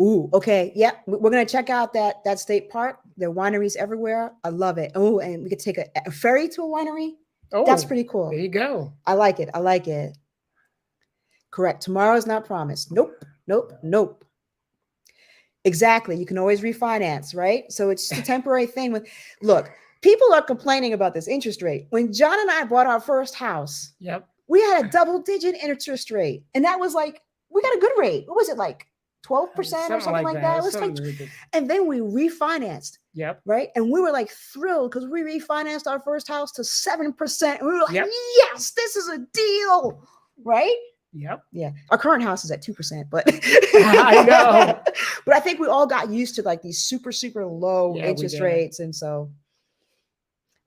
Ooh, okay. Yeah, we're gonna check out that state park. There are wineries everywhere. I love it. Oh, and we could take a ferry to a winery. Oh, That's pretty cool. There you go. I like it. I like it. Correct. Tomorrow is not promised. Nope. Exactly. You can always refinance, right? So it's just a temporary thing. Look, people are complaining about this interest rate. When John and I bought our first house, Yep. we had a double-digit interest rate, and that was like we got a good rate. What was it like? 12% or something like that. It was like, and then we refinanced. Yep. Right. And we were like thrilled because we refinanced our first house to 7%. And we were like, Yep. yes, this is a deal. Right. Yep. Yeah. Our current house is at 2%, but I know. But I think we all got used to like these super, super low Yeah, interest rates. And so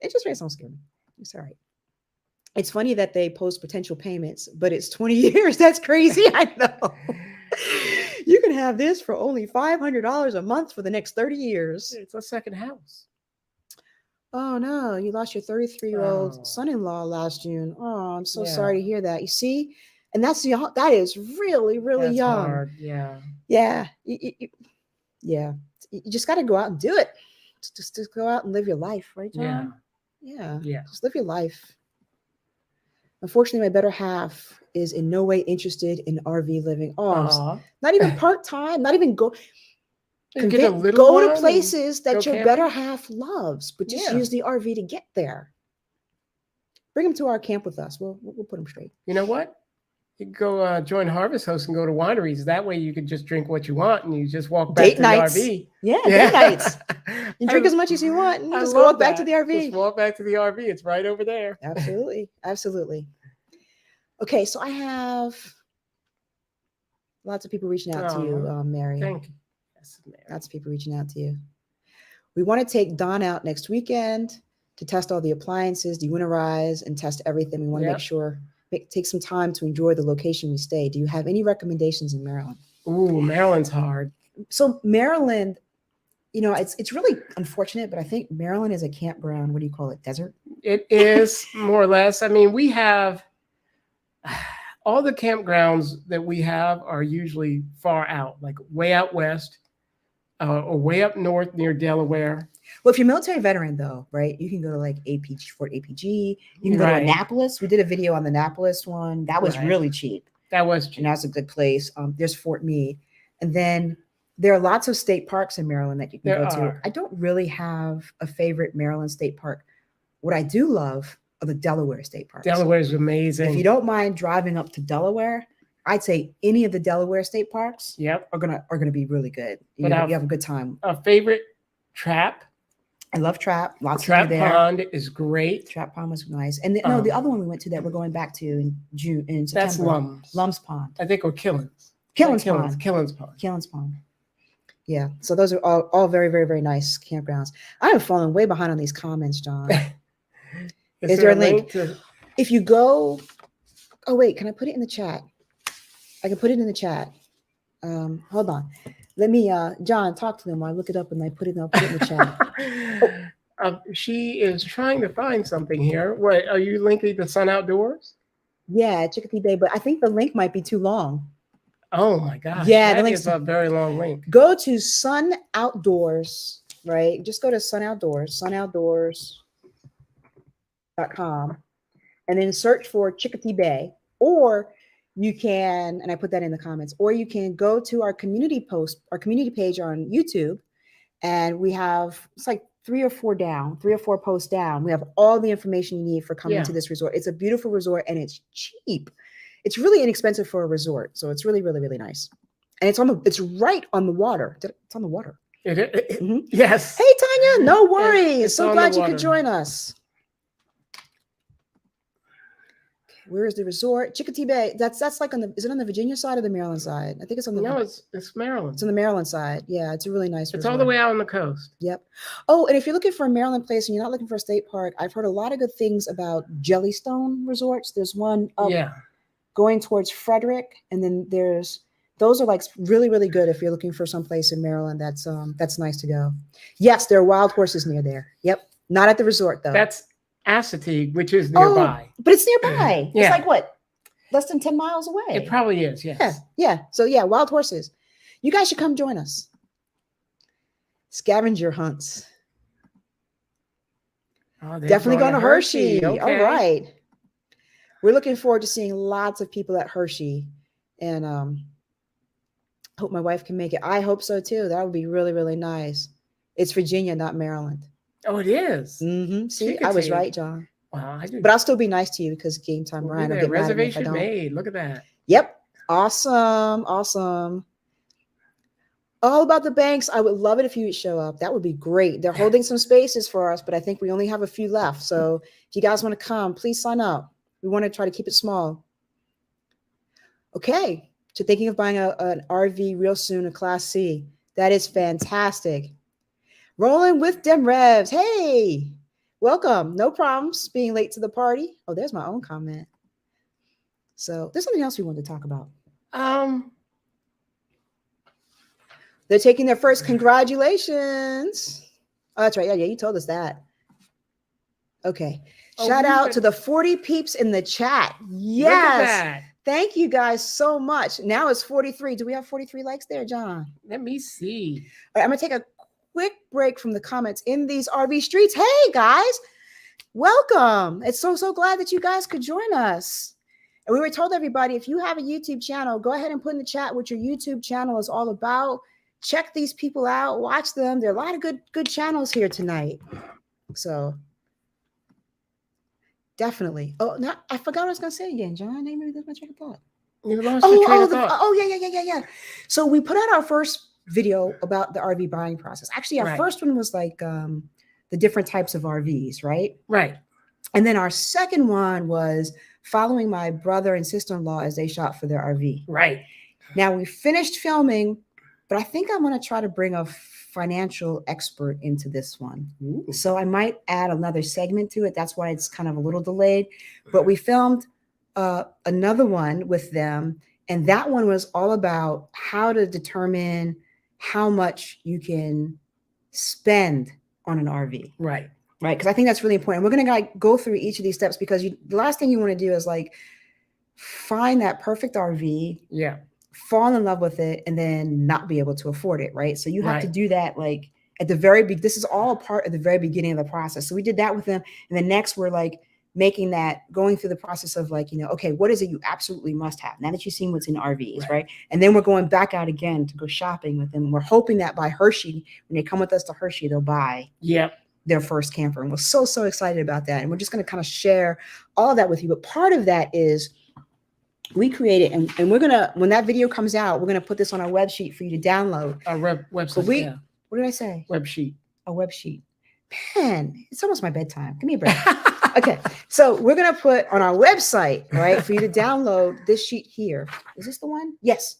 interest rates don't scare me. It's all right. It's funny that they post potential payments, but it's 20 years. That's crazy. I know. You can have this for only $500 a month for the next 30 years. It's a second house. Oh no, you lost your 33-year-old Oh. son-in-law last June. Oh, I'm so Yeah. sorry to hear that. You see, and that is really, really That's young. hard. Yeah. Yeah, yeah. You just got to go out and do it. Just go out and live your life, right, John? Yeah. Yeah. Just live your life. Unfortunately, my better half is in no way interested in RV living. Oh, not even part-time, not even go to places that your better half loves, but just use the RV to get there. Bring him to our camp with us. We'll put him straight. You know what? You can go join Harvest Host and go to wineries. That way you can just drink what you want and you just walk back to the RV. Yeah, date nights. You drink as much as you want and you just walk back to the RV. Just walk back to the RV. It's right over there. Absolutely. Absolutely. Okay, so I have lots of people reaching out to you, Mary. Thank you. Yes, Mary. Lots of people reaching out to you. We want to take Don out next weekend to test all the appliances, dewinterize, and test everything. We want to make sure, take some time to enjoy the location we stay. Do you have any recommendations in Maryland? Ooh, Maryland's hard. So Maryland, you know, it's really unfortunate, but I think Maryland is a campground. What do you call it? Desert? It is more or less. I mean, we have all the campgrounds that we have are usually far out, like way out west or way up north near Delaware. Well, if you're a military veteran, though, right, you can go to like Fort APG. You can go to Annapolis. We did a video on the Annapolis one. That was really cheap. That was cheap. And that's a good place. There's Fort Meade. And then there are lots of state parks in Maryland that you can go to. I don't really have a favorite Maryland state park. What I do love are the Delaware state parks. Delaware is amazing. If you don't mind driving up to Delaware, I'd say any of the Delaware state parks are gonna be really good. You have a good time. A favorite Trap. I love Trap. Lots Trap of there. Pond is great. Trap Pond was nice. And the other one we went to that we're going back to in September. That's Lums. Lums Pond. I think, or Killins. Killins Pond. Killins Pond. Yeah. So those are all very, very, very nice campgrounds. I am falling way behind on these comments, John. Is there a link? If you go, oh wait, can I put it in the chat? I can put it in the chat. Hold on. Let me, John, talk to them. I look it up and I put it in the chat. She is trying to find something here. What, are you linking to Sun Outdoors? Yeah, Chicopee Bay, but I think the link might be too long. Oh my gosh. Yeah, that is a very long link. Go to Sun Outdoors, right? Just go to Sun Outdoors, sunoutdoors.com, and then search for Chicopee Bay, or you can, and I put that in the comments, or you can go to our community page on YouTube, and we have, it's like 3 or 4 posts down. We have all the information you need for coming to this resort. It's a beautiful resort and it's cheap. It's really inexpensive for a resort. So it's really, really, really nice. And it's right on the water. It's on the water. Yes. Hey, Tanya, no worries. So glad you could join us. Where is the resort? Chicopee Bay. That's like is it on the Virginia side or the Maryland side? I think it's on the. No, it's Maryland. It's on the Maryland side. Yeah, it's a really nice resort. It's all the way out on the coast. Yep. Oh, and if you're looking for a Maryland place and you're not looking for a state park, I've heard a lot of good things about Jellystone resorts. There's one going towards Frederick, and then those are like really, really good if you're looking for some place in Maryland that's nice to go. Yes, there are wild horses near there. Yep. Not at the resort though. That's Assateague, which is nearby. But it's nearby. It's like what? Less than 10 miles away. It probably is, yes. Yeah. So yeah, wild horses. You guys should come join us. Scavenger hunts. Oh, definitely going to Hershey. Okay. All right. We're looking forward to seeing lots of people at Hershey. And Hope my wife can make it. I hope so too. That would be really, really nice. It's Virginia, not Maryland. Oh, it is. See, could I was take- right, John. Wow, I do. But I'll still be nice to you because game time, Look Brian. at I'll that. get mad at me if I Reservation don't. made. Look at that. Yep. Awesome. Awesome. All about the banks. I would love it if you would show up. That would be great. They're holding some spaces for us, but I think we only have a few left. So if you guys want to come, please sign up. We want to try to keep it small. Okay. So thinking of buying an RV real soon, a Class C. That is fantastic. Rolling with them revs. Hey, welcome. No problems being late to the party. Oh, there's my own comment. So there's something else we wanted to talk about. They're taking their first. Congratulations. Oh, that's right. Yeah, you told us that. Okay. Shout out to the 40 peeps in the chat. Yes. Look at that. Thank you guys so much. Now it's 43. Do we have 43 likes there, John? Let me see. All right, I'm going to take a quick break from the comments in these RV streets. Hey, guys. Welcome. It's so glad that you guys could join us. And we were told everybody, if you have a YouTube channel, go ahead and put in the chat what your YouTube channel is all about. Check these people out. Watch them. There are a lot of good channels here tonight. So definitely. Oh, no, I forgot what I was going to say again, John. Maybe that's my train of thought. You lost your train of thought. Yeah. So we put out our first video about the RV buying process. Actually, our first one was like the different types of RVs, right? Right. And then our second one was following my brother and sister-in-law as they shop for their RV. Right. Now we finished filming, but I think I'm going to try to bring a financial expert into this one. Ooh. So I might add another segment to it. That's why it's kind of a little delayed. But we filmed another one with them, and that one was all about how to determine how much you can spend on an RV. Right. Right. Because I think that's really important. We're going to go through each of these steps because the last thing you want to do is like find that perfect RV. Yeah. Fall in love with it and then not be able to afford it. Right. So you have to Right. do that like at the very big. This is all part of the very beginning of the process. So we did that with them. And then next we're like going through the process of like, okay, what is it you absolutely must have now that you've seen what's in RVs, right? And then we're going back out again to go shopping with them. We're hoping that by Hershey, when they come with us to Hershey, they'll buy their first camper. And we're so excited about that. And we're just going to kind of share all of that with you. But part of that is we created, and we're going to, when that video comes out, we're going to put this on our web sheet for you to download. Our website. What did I say? Web sheet. A web sheet. Man, it's almost my bedtime. Give me a break. Okay, so we're going to put on our website, right, for you to download this sheet here. Is this the one? Yes.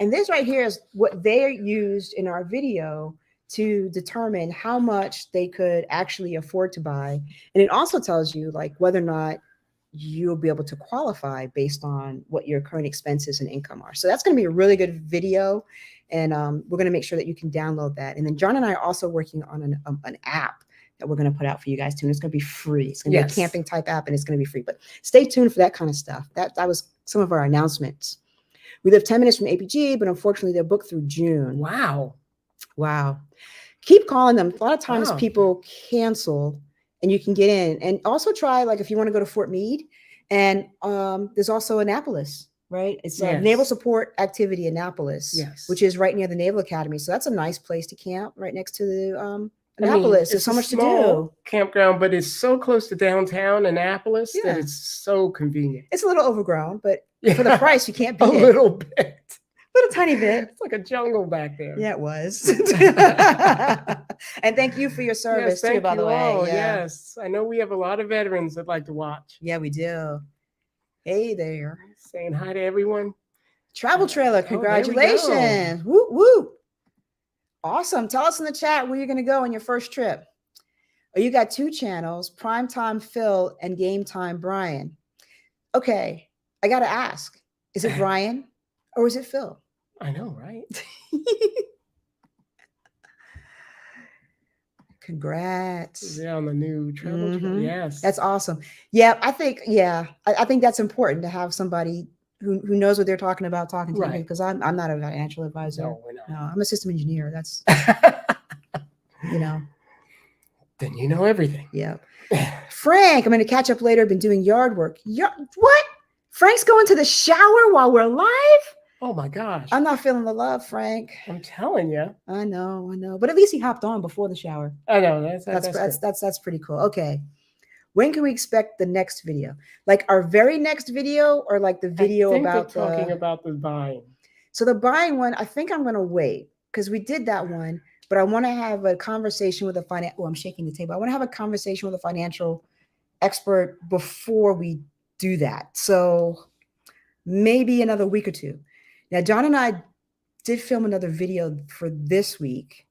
And this right here is what they used in our video to determine how much they could actually afford to buy. And it also tells you like whether or not you'll be able to qualify based on what your current expenses and income are. So that's going to be a really good video. And we're going to make sure that you can download that. And then John and I are also working on an app that we're going to put out for you guys too. And it's going to be free. It's going to be a camping type app and it's going to be free. But stay tuned for that kind of stuff. That was some of our announcements. We live 10 minutes from APG, but unfortunately they're booked through June. Wow. Keep calling them. A lot of times people cancel and you can get in. And also try, like if you want to go to Fort Meade, and there's also Annapolis, right? It's a Naval Support Activity Annapolis, which is right near the Naval Academy. So that's a nice place to camp right next to the Annapolis. There's so much to do. Campground, but it's so close to downtown Annapolis that it's so convenient. It's a little overgrown, but for the price, you can't beat it. A little bit. Little tiny bit. It's like a jungle back there. Yeah, it was. And thank you for your service too, by the way. All. Yes. I know we have a lot of veterans that like to watch. Yeah, we do. Hey there. Saying hi to everyone. Travel Trailer, congratulations. Woo, woo. Awesome. Tell us in the chat where you're going to go on your first trip. Oh, you got two channels, Primetime Phil and Game Time Brian. Okay, I got to ask, is it Brian or is it Phil? I know, right? Congrats. Yeah, on the new travel trailer. Yes. That's awesome. Yeah, I think that's important to have somebody who knows what they're talking about talking to you, because I'm not a financial advisor. No, we're not. No, I'm a system engineer. That's Then you know everything. Yeah. Frank, I'm going to catch up later. Been doing yard work. What? Frank's going to the shower while we're live? Oh my gosh. I'm not feeling the love, Frank. I'm telling you. I know. But at least he hopped on before the shower. I know That's good. that's pretty cool. Okay. When can we expect the next video? Like our very next video, or like the video I think about they're talking about the buying. So the buying one, I think I'm gonna wait because we did that one, but I want to have a conversation with a finance. Oh, I'm shaking the table. I want to have a conversation with a financial expert before we do that. So maybe another week or two. Now, John and I did film another video for this week,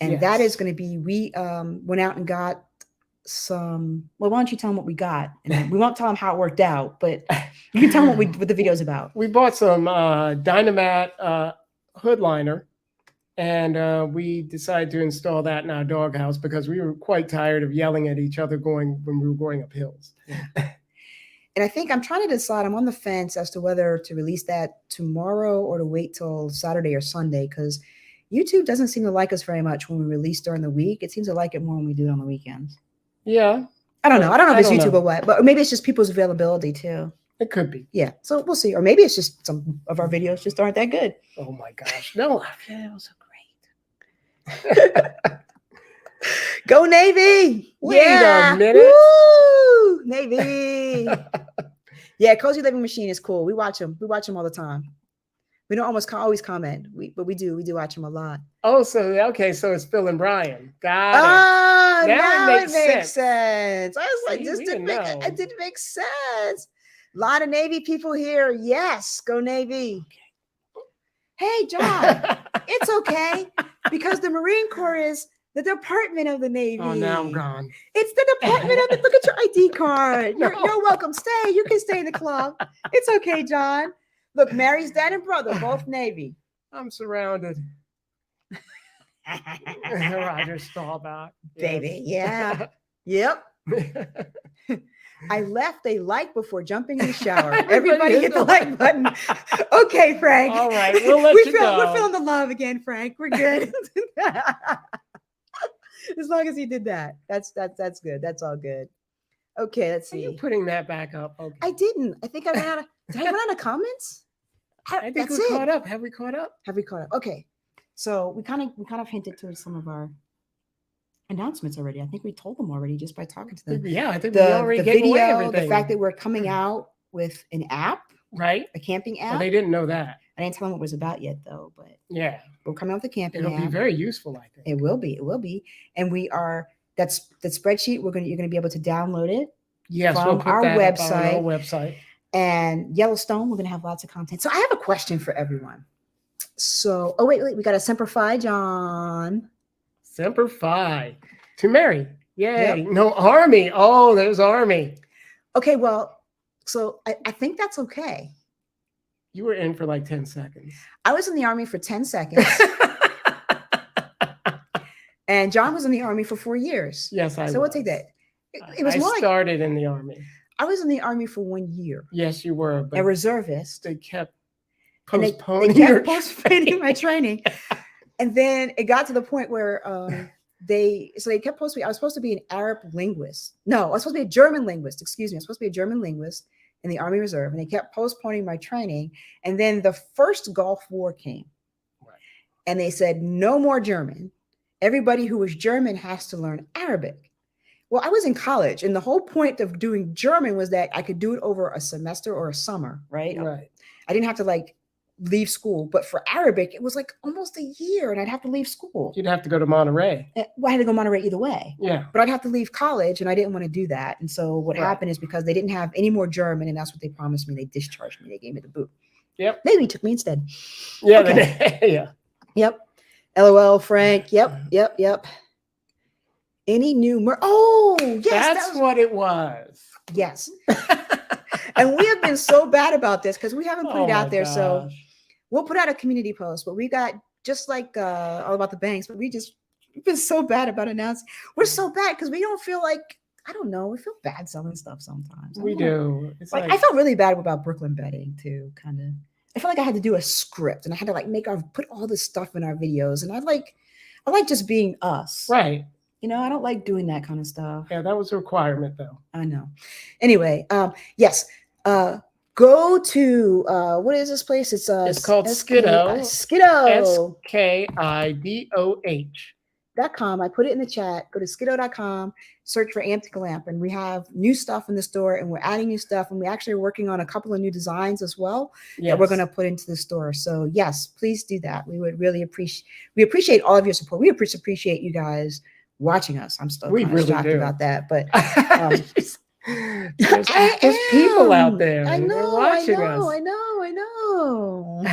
and that is going to be, we went out and got some, well, why don't you tell them what we got? And we won't tell them how it worked out, but you can tell them what the video's about. We bought some Dynamat hood liner, and we decided to install that in our doghouse because we were quite tired of yelling at each other when we were going up hills. And I think I'm trying to decide, I'm on the fence as to whether to release that tomorrow or to wait till Saturday or Sunday, because YouTube doesn't seem to like us very much when we release during the week. It seems to like it more when we do it on the weekends. Yeah. I don't know. I don't know if it's YouTube or what, but maybe it's just people's availability too. It could be. Yeah. So we'll see. Or maybe it's just some of our videos just aren't that good. Oh my gosh. No, yeah, it was so great. Go Navy. Wait a minute. Woo! Navy. Yeah, Cozy Living Machine is cool. We watch them. We watch them all the time. We don't always comment, but we do watch them a lot. Oh, so okay, so it's Phil and Brian. Got it. Oh, now it makes sense. I was like, See, this didn't make know. it didn't make sense. A lot of Navy people here. Yes, go Navy. Hey, John, it's okay because the Marine Corps is the Department of the Navy. Oh, now I'm gone. It's the Department of the. Look at your ID card. No. You're welcome. Stay. You can stay in the club. It's okay, John. Look, Mary's dad and brother, both Navy. I'm surrounded. Roger Staubach. Baby, yeah. Yep. I left a like before jumping in the shower. Everybody hit the like button. Okay, Frank. All right, we'll let you go. We're feeling the love again, Frank. We're good. As long as he did that. That's good. That's all good. Okay, let's see. Are you putting that back up? Okay. I didn't. I think I ran out of. Did I run out of comments? I think we're caught up. Have we caught up? Have we caught up? Okay. So we kind of hinted to some of our announcements already. I think we told them already just by talking to them. Yeah, I think we already gave away everything. The fact that we're coming out with an app, right? A camping app. Well, they didn't know that. I didn't tell them what it was about yet, though. But yeah, we're coming out with the camping app. It'll be very useful, I think. It will be. It will be. And we are. That's the spreadsheet. You're gonna be able to download it. Yes, from we'll put our that website. Up on our website. And Yellowstone, we're going to have lots of content. So I have a question for everyone. So, oh, wait, we got a Semper Fi, John. Semper Fi. To Mary. Yay. Yep. No, Army. Oh, there's Army. Okay, well, so I think that's okay. You were in for like 10 seconds. I was in the Army for 10 seconds. And John was in the Army for 4 years. Yes, I was. So we'll take that. It was more started in the Army. I was in the Army for 1 year. Yes, you were. But a reservist. They kept postponing, postponing my training. And then it got to the point where they kept postponing. I was supposed to be an Arab linguist. No, I was supposed to be a German linguist. Excuse me. I was supposed to be a German linguist in the Army Reserve. And they kept postponing my training. And then the first Gulf War came. Right. And they said, no more German. Everybody who was German has to learn Arabic. Well, I was in college, and the whole point of doing German was that I could do it over a semester or a summer, right? Right. I didn't have to leave school, but for Arabic, it was like almost a year, and I'd have to leave school. You'd have to go to Monterey. Well, I had to go to Monterey either way. Yeah. But I'd have to leave college, and I didn't want to do that. And so what happened is because they didn't have any more German, and that's what they promised me, they discharged me. They gave me the boot. Yep. Maybe took me instead. Yeah. Okay. Yeah. Yep. LOL, Frank. Yep. Any new yes, that's what it was. Yes. And we have been so bad about this because we haven't put it out there. Gosh. So we'll put out a community post, but we got just like all about the banks, but we've been so bad about announcing. We're so bad because we don't feel like, I don't know, we feel bad selling stuff sometimes. We do. It's like I felt really bad about Brooklyn Bedding too, kind of. I felt like I had to do a script and I had to put all this stuff in our videos. And I like just being us. Right. You know, I don't like doing that kind of stuff. Yeah, that was a requirement though. I know. Anyway, yes. Go to what is this place? It's called Skiddo. Skiddo. Skidoh. .com. I put it in the chat. Go to skiddo.com, search for Antica Lamp, and we have new stuff in the store, and we're adding new stuff, and we actually are working on a couple of new designs as well that we're going to put into the store. So yes, please do that. We would really appreciate all of your support. We appreciate you guys watching us. I'm still kind of shocked about that, but there's people out there. I know, watching us. I know.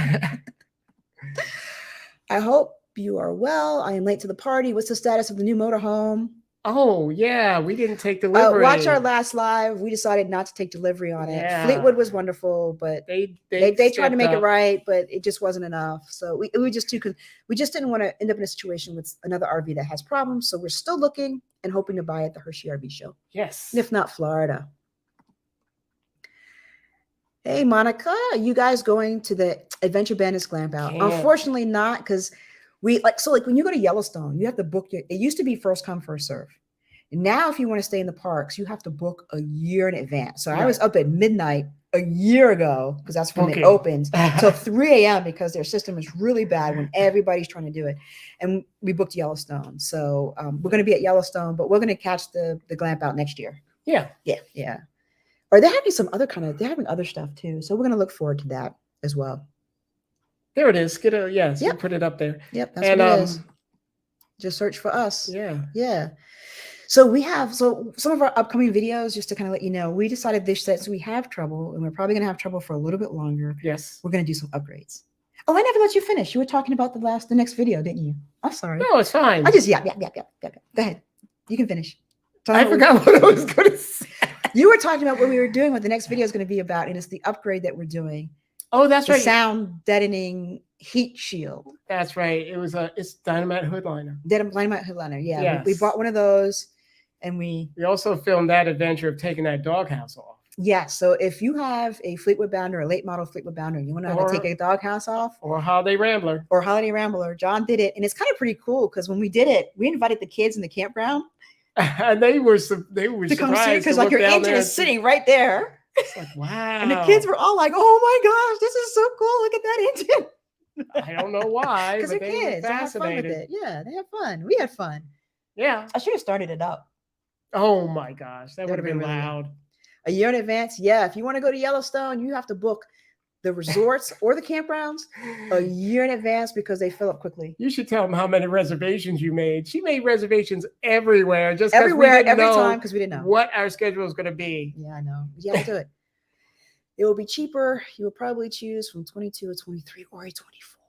I hope you are well. I am late to the party. What's the status of the new motorhome? Oh, yeah. We didn't take delivery. Watch our last live. We decided not to take delivery on it. Fleetwood was wonderful, but they tried to make it right, but it just wasn't enough. So we just didn't want to end up in a situation with another RV that has problems. So we're still looking and hoping to buy at the Hershey RV show. Yes. If not Florida. Hey, Monica, are you guys going to the Adventure Bandits Glamp Out? Unfortunately not, because when you go to Yellowstone, you have to book it used to be first come, first serve. And now if you want to stay in the parks, you have to book a year in advance. So I was up at midnight a year ago, because that's when it opens, till 3 a.m. because their system is really bad when everybody's trying to do it. And we booked Yellowstone. So we're going to be at Yellowstone, but we're going to catch the Glamp Out next year. Yeah. Or they're having they're having other stuff too. So we're going to look forward to that as well. There it is. Yes, you put it up there. Yep, that's what it is. Just search for us. Yeah. So some of our upcoming videos, just to kind of let you know, we decided since we have trouble, and we're probably going to have trouble for a little bit longer. Yes. We're going to do some upgrades. Oh, I never let you finish. You were talking about the next video, didn't you? I'm sorry. No, it's fine. I just, yeah. Go ahead. You can finish. I forgot what I was going to say. You were talking about what we were doing, what the next video is going to be about, and it's the upgrade that we're doing. Oh, that's right. Sound deadening heat shield. That's right. It's Dynamite Hoodliner. Dynamite Hoodliner. Yeah. Yes. We bought one of those, and we also filmed that adventure of taking that doghouse off. Yeah. So if you have a Fleetwood Bounder, a late model Fleetwood Bounder, you want to know how to take a doghouse off, or Holiday Rambler, John did it, and it's kind of pretty cool because when we did it, we invited the kids in the campground. And they were to come see, because like your engine is sitting right there. It's like, wow. And the kids were all like, "Oh my gosh, this is so cool! Look at that engine." I don't know why, because they're kids. They have fun with it. Yeah, they have fun. We had fun. Yeah, I should have started it up. Oh my gosh, that would have been loud. A year in advance. Yeah, if you want to go to Yellowstone, you have to book the resorts or the campgrounds a year in advance because they fill up quickly. You should tell them how many reservations you made. She made reservations everywhere, every time because we didn't know what our schedule was going to be. Yeah, I know. Yeah, do it. It will be cheaper. You will probably choose from 22 or 23 or a 24.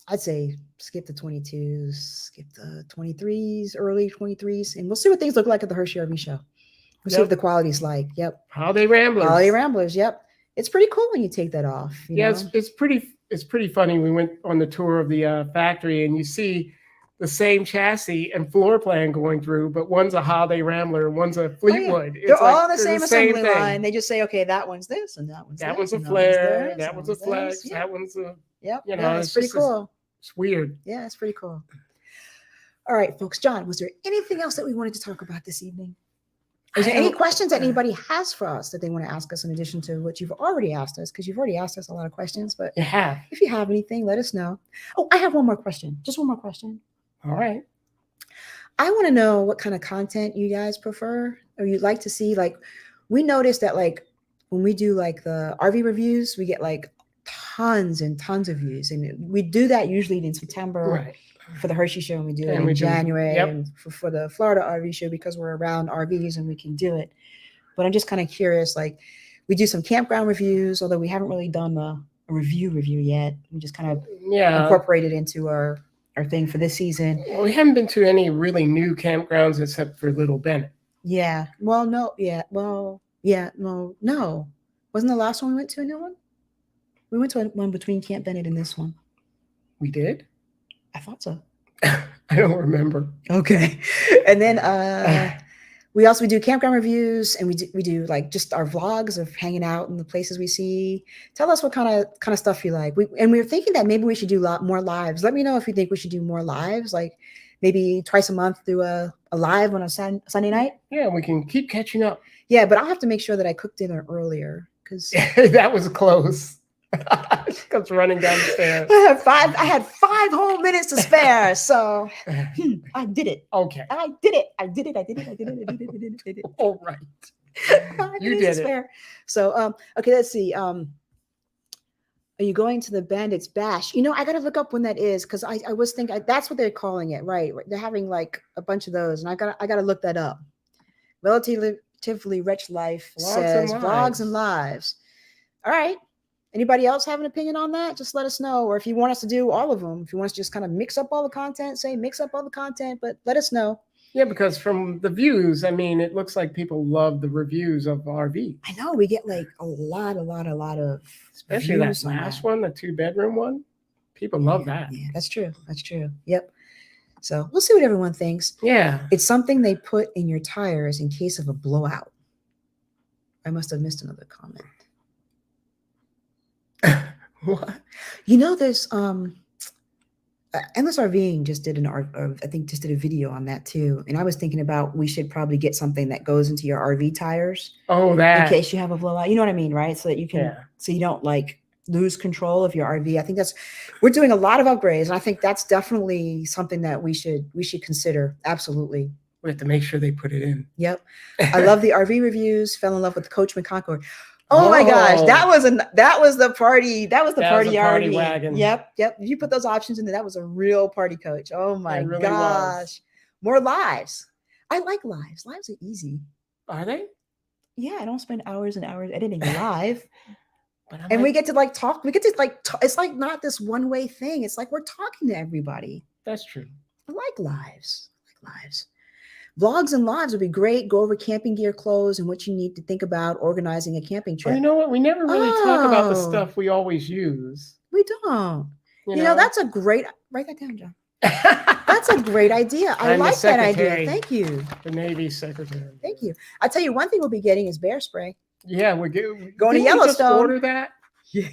I'd say skip the 22s, skip the 23s, early 23s, and we'll see what things look like at the Hershey RV show. We'll see what the quality's like. Yep. Holiday Ramblers. Yep. It's pretty cool when you take that off. You know? It's pretty funny. We went on the tour of the factory, and you see the same chassis and floor plan going through, but one's a Holiday Rambler and one's a Fleetwood. They're all on the same assembly line. They just say, okay, that one's this and that one's that one's a Flare, that one's a Flex, that one's a it's pretty cool. It's weird. Yeah, it's pretty cool. All right, folks. John, was there anything else that we wanted to talk about this evening? Is there any questions that anybody has for us that they want to ask us in addition to what you've already asked us? Because you've already asked us a lot of questions, but if you have anything, let us know. Oh, I have one more question. Just one more question. All right. I want to know what kind of content you guys prefer or you'd like to see. Like, we noticed that like when we do like the RV reviews, we get like tons and tons of views, and we do that usually in September for the Hershey show, and we do it in January and for the Florida RV show because we're around RVs and we can do it. But I'm just kind of curious, like we do some campground reviews, although we haven't really done a review yet. We just kind of incorporated into our thing for this season. Well, we haven't been to any really new campgrounds except for Little Bennett. Yeah. Well, no. Yeah. Well, yeah. No. Wasn't the last one we went to a new one? We went to one between Camp Bennett and this one. We did? I thought so. I don't remember. Okay. And then we do campground reviews, and we do like just our vlogs of hanging out in the places we see. Tell us what kind of stuff you like. We were thinking that maybe we should do a lot more lives. Let me know if you think we should do more lives, like maybe twice a month do a live on a Sunday night. Yeah, we can keep catching up. Yeah, but I'll have to make sure that I cook dinner earlier because That was close. She comes running down the stairs. I had 5 whole minutes to spare, so I did it. Okay. I did it. I did it. I did it. I did it. I did it. I did it. I did it. All right. 5 You minutes to did it. spare. So okay, let's see. Are you going to the Bandits Bash? You know, I gotta look up when that is because I was thinking that's what they're calling it, right? They're having like a bunch of those, and I gotta look that up. Relatively Rich Life says vlogs and lives. All right. Anybody else have an opinion on that? Just let us know. Or if you want us to do all of them, if you want us to just kind of mix up all the content, say mix up all the content, but let us know. Yeah, because from the views, I mean, it looks like people love the reviews of RV. I know we get like a lot of Especially that views on last one, the 2-bedroom one. People love that. Yeah, that's true. That's true. Yep. So we'll see what everyone thinks. Yeah. It's something they put in your tires in case of a blowout. I must have missed another comment. What? You know, there's Endless RVing just did I think just did a video on that too. And I was thinking about we should probably get something that goes into your RV tires Oh, in that. case you have a blowout. You know what I mean, right? So that you can Yeah. so you don't like lose control of your RV. I think we're doing a lot of upgrades, and I think that's definitely something that we should consider. Absolutely. We have to make sure they put it in. Yep. I love the RV reviews. Fell in love with the Coachman Concord. Oh my gosh, that was the party. That was the party RV wagon. Yep. If you put those options in there, that was a real party coach. Oh my really gosh. was. More lives. I like lives. Lives are easy. Are they? Yeah, I don't spend hours and hours editing live. But And we get to like talk. We get to like it's like not this one-way thing. It's like we're talking to everybody. That's true. I like lives. Vlogs and lives would be great. Go over camping gear, clothes, and what you need to think about organizing a camping trip. Well, you know what? We never really talk about the Oh. stuff we always use. We don't. You know, that's a great. Write that down, John. That's a great idea. I I'm the like that idea. secretary. Thank you. the Navy secretary. Thank you. I'll tell you one thing we'll be getting is bear spray. Yeah, we're Going to didn't we just Yellowstone. Order that. Yeah.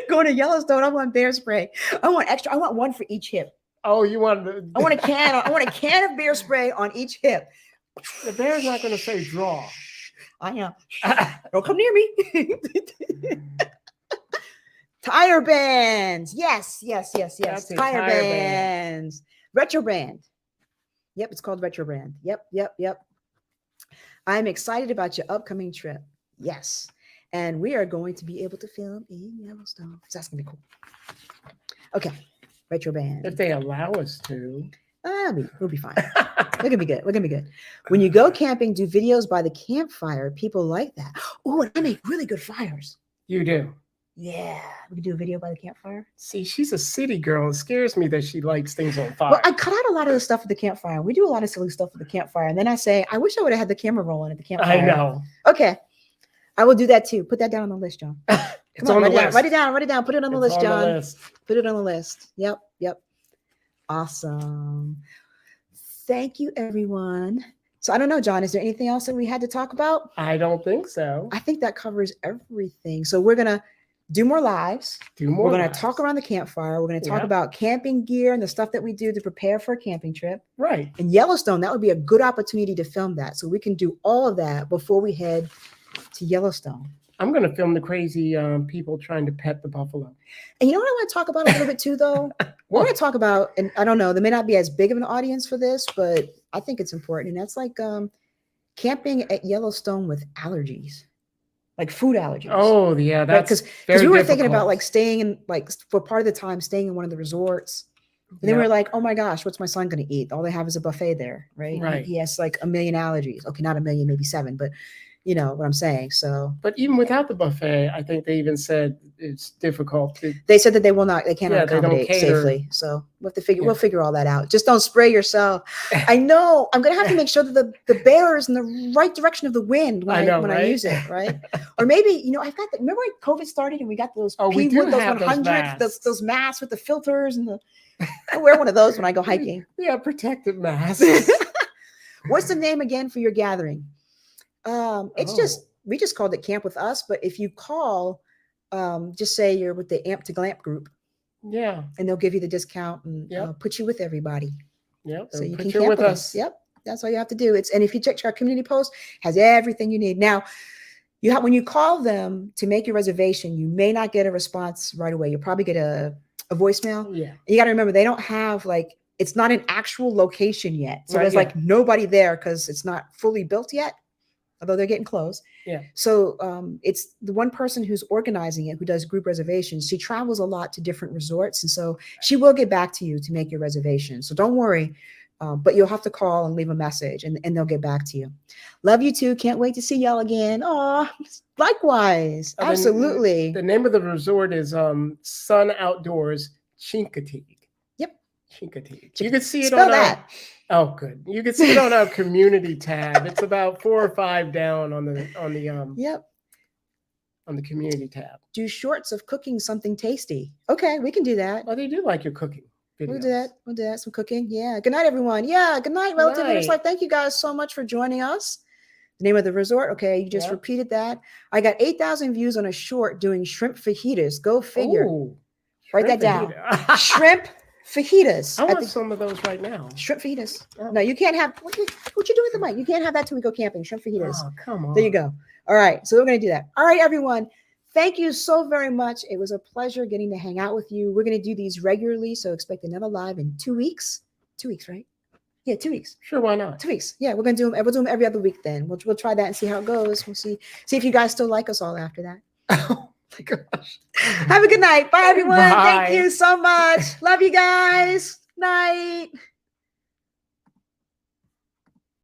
Going to Yellowstone. I want bear spray. I want extra. I want one for each hip. Oh, you want the? I want a can. I want a can of bear spray on each hip. The bear's not going to say draw. I know. Don't come near me. Tire bands. Yes. That's it, Tire tire band. bands. Retro brand. Yep, it's called Retro brand. Yep. I'm excited about your upcoming trip. Yes. And we are going to be able to film in Yellowstone. So that's going to be cool. Okay. Retro band. If they allow us to. We'll be fine. We're gonna be good. When you go camping, do videos by the campfire. People like that. Oh, and I make really good fires. You do. Yeah, we can do a video by the campfire. See, she's a city girl. It scares me that she lights things on fire. Well, I cut out a lot of the stuff at the campfire. We do a lot of silly stuff at the campfire, and then I say, I wish I would have had the camera rolling at the campfire. I know. Okay, I will do that too. Put that down on the list, John. It's on the list. Write it down. Put it on the list, It's on John. the list. Put it on the list. Yep. Awesome. Thank you, everyone. So I don't know, John, is there anything else that we had to talk about? I don't think so. I think that covers everything. So we're going to do more lives. Do more. We're going to lives. talk around the campfire. We're going to talk Yeah. about camping gear and the stuff that we do to prepare for a camping trip. Right. In Yellowstone, that would be a good opportunity to film that. So we can do all of that before we head to Yellowstone. I'm going to film the crazy people trying to pet the buffalo. And you know what I want to talk about a little bit too, though? We're going to talk about, and I don't know, there may not be as big of an audience for this, but I think it's important. And that's like camping at Yellowstone with allergies, like food allergies. Oh, yeah. That's because we were thinking difficult. about like staying in, like for part of the time, staying in one of the resorts. And then Yeah. we were like, oh my gosh, what's my son going to eat? All they have is a buffet there, right? Right. He has like 1 million allergies. Okay, not 1 million, maybe 7, but you know what I'm saying. So But even without the buffet, I think they even said it's difficult. they said that they cannot Yeah, they don't accommodate cater. safely. So we'll have to figure, Yeah. we'll figure all that out. Just don't spray yourself. I know I'm going to have to make sure that the bear is in the right direction of the wind when I know, I right? use it, right? Or maybe, you know, I've got the, remember when COVID started and we got those Oh, we P-Wood, do those have those 100s, masks. those masks with the filters and the, I wear one of those when I go hiking. Yeah, protective masks. What's the name again for your gathering? It's just, we just called it Camp with Us, but if you call, just say you're with the Amp to Glamp group. Yeah. and they'll give you the discount and Yep. put you with everybody. Yep. So you Put can you camp with with us. us. Yep. That's all you have to do. And if you check our community post, has everything you need. Now, when you call them to make your reservation, you may not get a response right away. You'll probably get a voicemail. Yeah. You got to remember, they don't have it's not an actual location yet. So Right, there's yeah. nobody there because it's not fully built yet, although they're getting close. Yeah. So it's the one person who's organizing it, who does group reservations. She travels a lot to different resorts. And so she will get back to you to make your reservation. So don't worry. But you'll have to call and leave a message and they'll get back to you. Love you too. Can't wait to see y'all again. Oh, likewise. Absolutely. The name of the resort is Sun Outdoors Chincoteague. Yep. Chincoteague. You can see it Spell on that. Oh, good. You can see it on our community tab. It's about 4 or 5 down on the Yep. on the community tab. Do shorts of cooking something tasty. Okay, we can do that. Oh, they do like your cooking videos. We'll do that. We'll do that. Some cooking. Yeah. Good night, everyone. Yeah. Good night, Relative Leaders Life. Thank you guys so much for joining us. The name of the resort. Okay, you just repeated that. I got 8,000 views on a short doing shrimp fajitas. Go figure. Ooh, write that down. Shrimp fajitas. I want some of those right now. Shrimp fajitas. Oh. No, you can't have. What you do with the mic? You can't have that till we go camping. Shrimp fajitas. Oh, come on. There you go. All right. So we're going to do that. All right, everyone. Thank you so very much. It was a pleasure getting to hang out with you. We're going to do these regularly. So expect another live in 2 weeks. 2 weeks, right? Yeah, 2 weeks. Sure, why not? 2 weeks. Yeah, we're going to do them. We'll do them every other week then. We'll try that and see how it goes. We'll see if you guys still like us all after that. Oh my gosh. Have a good night. Bye, everyone. Bye. Thank you so much. Love you guys. Night.